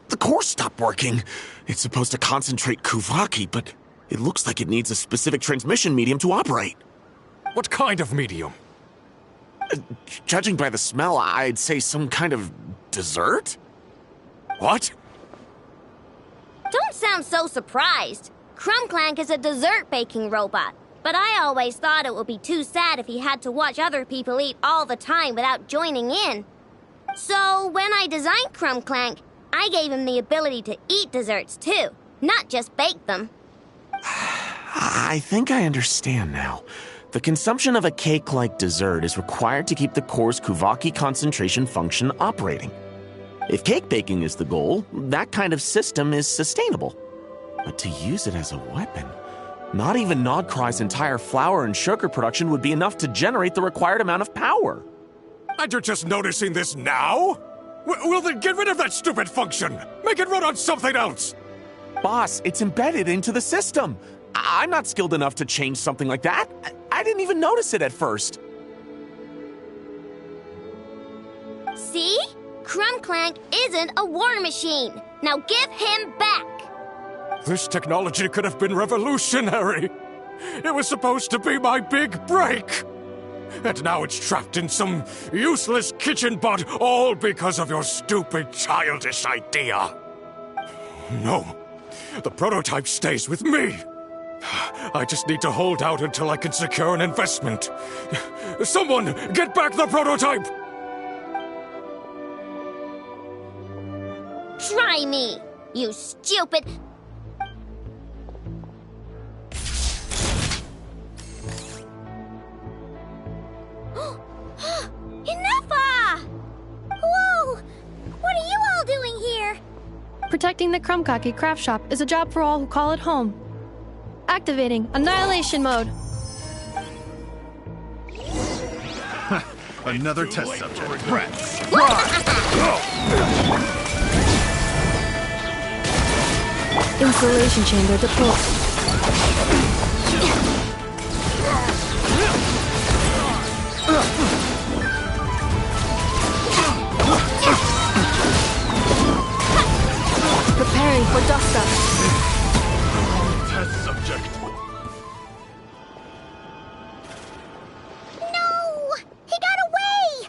The core stopped working. It's supposed to concentrate Kuvaki, but it looks like it needs a specific transmission medium to operate. What kind of medium? Judging by the smell, I'd say some kind of dessert? What? Don't sound so surprised. Clank is a dessert baking robot, but I always thought it would be too sad if he had to watch other people eat all the time without joining in. So when I designed Clank, I gave him the ability to eat desserts too, not just bake them. I think I understand now. The consumption of a cake-like dessert is required to keep the core's Kuvaki concentration function operating. If cake baking is the goal, that kind of system is sustainable. But to use it as a weapon, not even Nodcry's entire flour and sugar production would be enough to generate the required amount of power. And you're just noticing this now? Well then get rid of that stupid function! Make it run on something else! Boss, it's embedded into the system. I'm not skilled enough to change something like that. I didn't even notice it at first. See? Clank isn't a war machine. Now give him back! This technology could have been revolutionary. It was supposed to be my big break. And now it's trapped in some useless kitchen bot, all because of your stupid, childish idea. No, the prototype stays with me. I just need to hold out until I can secure an investment. Someone, get back the prototype! Try me, you stupid... Enough! Whoa! What are you all doing here? Protecting the Krumkaki craft shop is a job for all who call it home. Activating Annihilation Mode. Another test subject. Rats. Installation chamber deployed. Preparing for dust up. Test subject. No! He got away!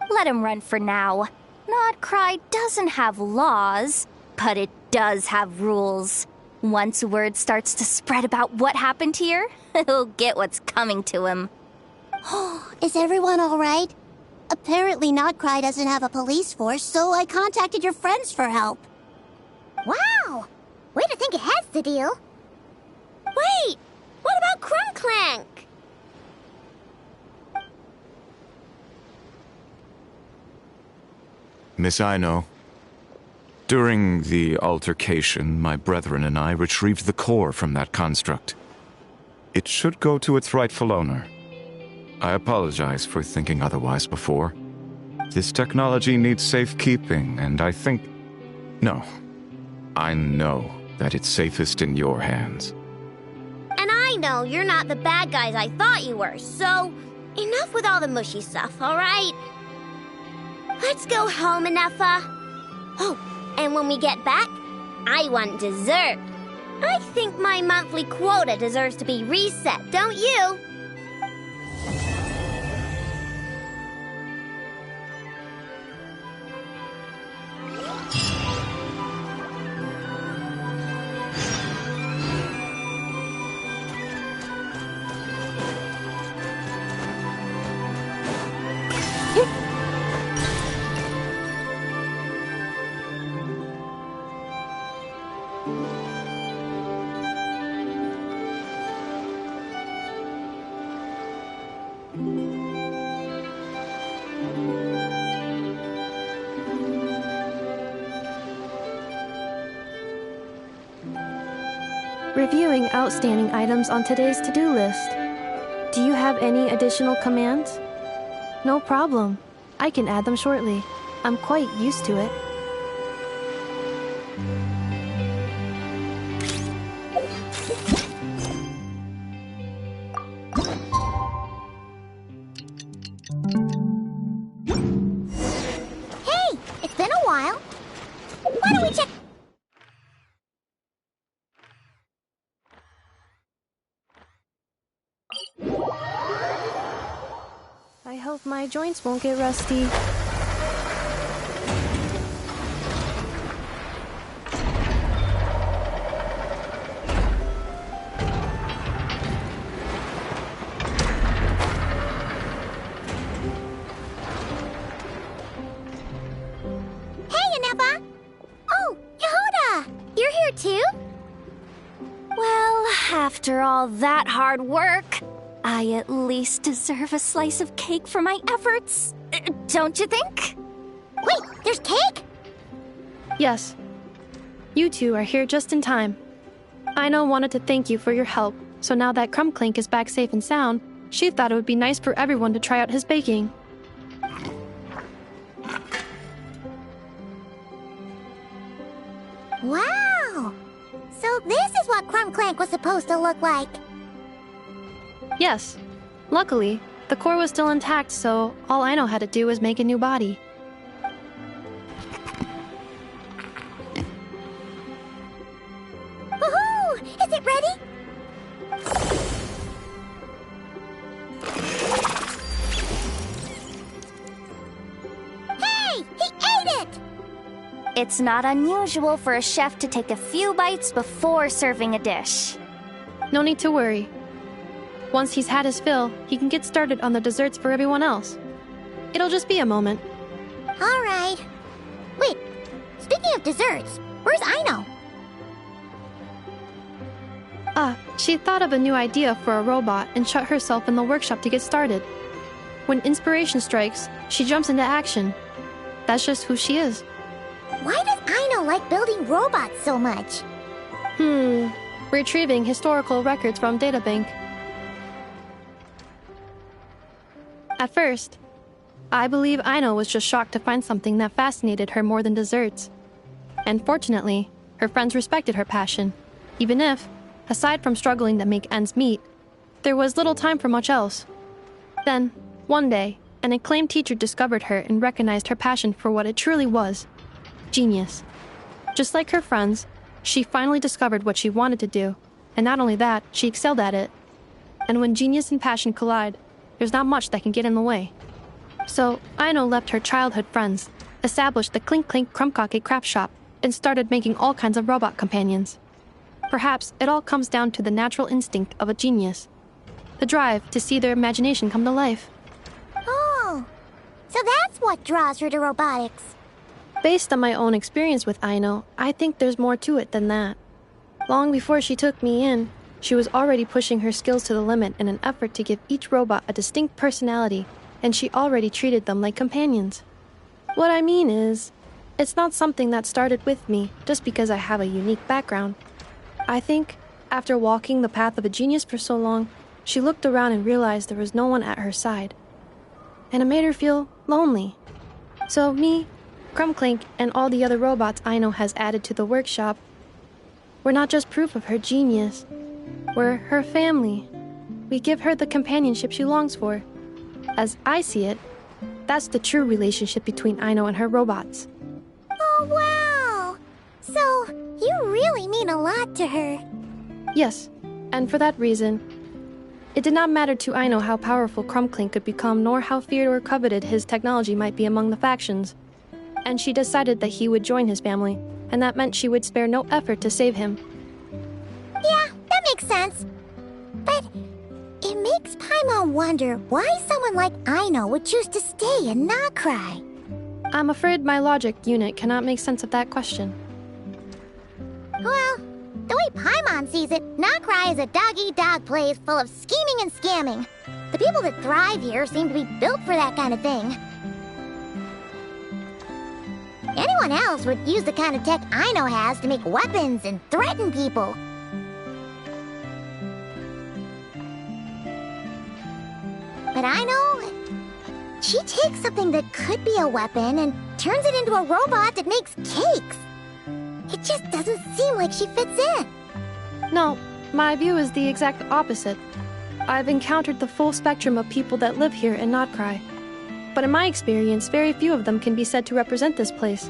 Let him run for now. Nodcry doesn't have laws, but it does have rules. Once word starts to spread about what happened here, he'll get what's coming to him. Is everyone all right? Apparently Nodcry doesn't have a police force, so I contacted your friends for help. Wow! Way to think ahead's the deal. Wait! What about Clank? Miss Aino, during the altercation, my brethren and I retrieved the core from that construct. It should go to its rightful owner. I apologize for thinking otherwise before. This technology needs safekeeping, and I think... No. I know that it's safest in your hands. And I know you're not the bad guys I thought you were, so... Enough with all the mushy stuff, alright? Let's go home, Enougha. Oh, and when we get back, I want dessert. I think my monthly quota deserves to be reset, don't you? Reviewing outstanding items on today's to-do list. Do you have any additional commands? No problem. I can add them shortly. I'm quite used to it. Hey, it's been a while. Why don't we check... I hope my joints won't get rusty. Hey, Anepa! Oh, Yehuda! You're here too? Well, after all that hard work, I at least deserve a slice of cake for my efforts. Don't you think? Wait, there's cake? Yes. You two are here just in time. Aino wanted to thank you for your help, so now that Clink is back safe and sound, she thought it would be nice for everyone to try out his baking. Wow! So this is what Clank was supposed to look like. Yes. Luckily, the core was still intact, so all Aino had to do was make a new body. Woohoo! Is it ready? Hey! He ate it! It's not unusual for a chef to take a few bites before serving a dish. No need to worry. Once he's had his fill, he can get started on the desserts for everyone else. It'll just be a moment. All right. Wait, speaking of desserts, where's Aino? She thought of a new idea for a robot and shut herself in the workshop to get started. When inspiration strikes, she jumps into action. That's just who she is. Why does Aino like building robots so much? Retrieving historical records from databank. At first, I believe Aino was just shocked to find something that fascinated her more than desserts. And fortunately, her friends respected her passion, even if, aside from struggling to make ends meet, there was little time for much else. Then, one day, an acclaimed teacher discovered her and recognized her passion for what it truly was: genius. Just like her friends, she finally discovered what she wanted to do, and not only that, she excelled at it. And when genius and passion collide, there's not much that can get in the way. So, Aino left her childhood friends, established the Clink Crumpkake craft shop, and started making all kinds of robot companions. Perhaps it all comes down to the natural instinct of a genius. The drive to see their imagination come to life. Oh, so that's what draws her to robotics. Based on my own experience with Aino, I think there's more to it than that. Long before she took me in, she was already pushing her skills to the limit in an effort to give each robot a distinct personality, and she already treated them like companions. What I mean is, it's not something that started with me just because I have a unique background. I think, after walking the path of a genius for so long, she looked around and realized there was no one at her side. And it made her feel lonely. So me, Clink, and all the other robots Aino has added to the workshop, we're not just proof of her genius. We're her family. We give her the companionship she longs for. As I see it, that's the true relationship between Aino and her robots. Oh, wow! So, you really mean a lot to her. Yes, and for that reason, it did not matter to Aino how powerful Clink could become, nor how feared or coveted his technology might be among the factions. And she decided that he would join his family, and that meant she would spare no effort to save him. Yeah, that makes sense. But it makes Paimon wonder why someone like Aino would choose to stay and not cry. I'm afraid my logic unit cannot make sense of that question. Well, the way Paimon sees it, Nocrai is a dog-eat-dog place full of scheming and scamming. The people that thrive here seem to be built for that kind of thing. Anyone else would use the kind of tech Aino has to make weapons and threaten people. But Aino, she takes something that could be a weapon and turns it into a robot that makes cakes. It just doesn't seem like she fits in. No, my view is the exact opposite. I've encountered the full spectrum of people that live here in Nocrai. But in my experience, very few of them can be said to represent this place.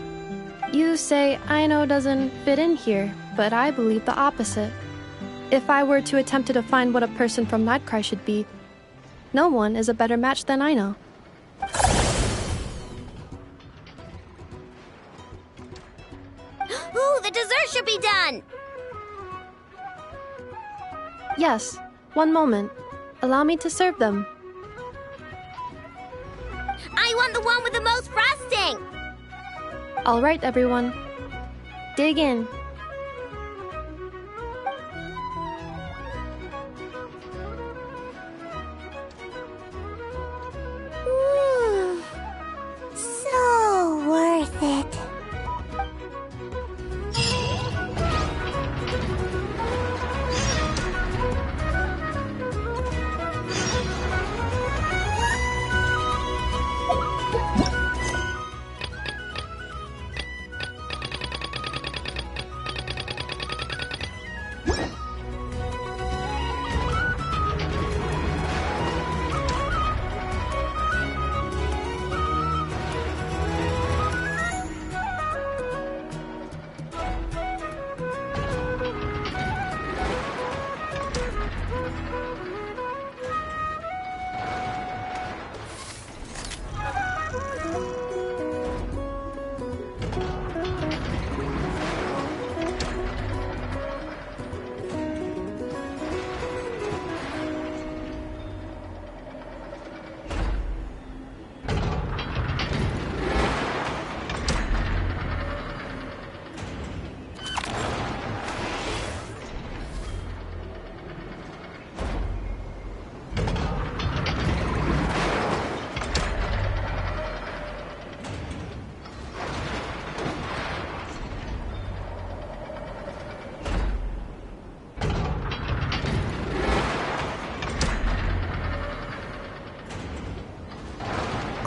You say Aino doesn't fit in here, but I believe the opposite. If I were to attempt to define what a person from Nocrai should be, no one is a better match than Aino. Ooh, the dessert should be done! Yes, one moment. Allow me to serve them. I want the one with the most frosting! All right, everyone. Dig in. So worth it.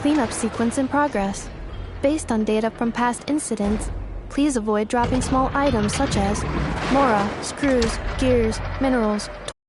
Cleanup sequence in progress. Based on data from past incidents, please avoid dropping small items such as mora, screws, gears, minerals,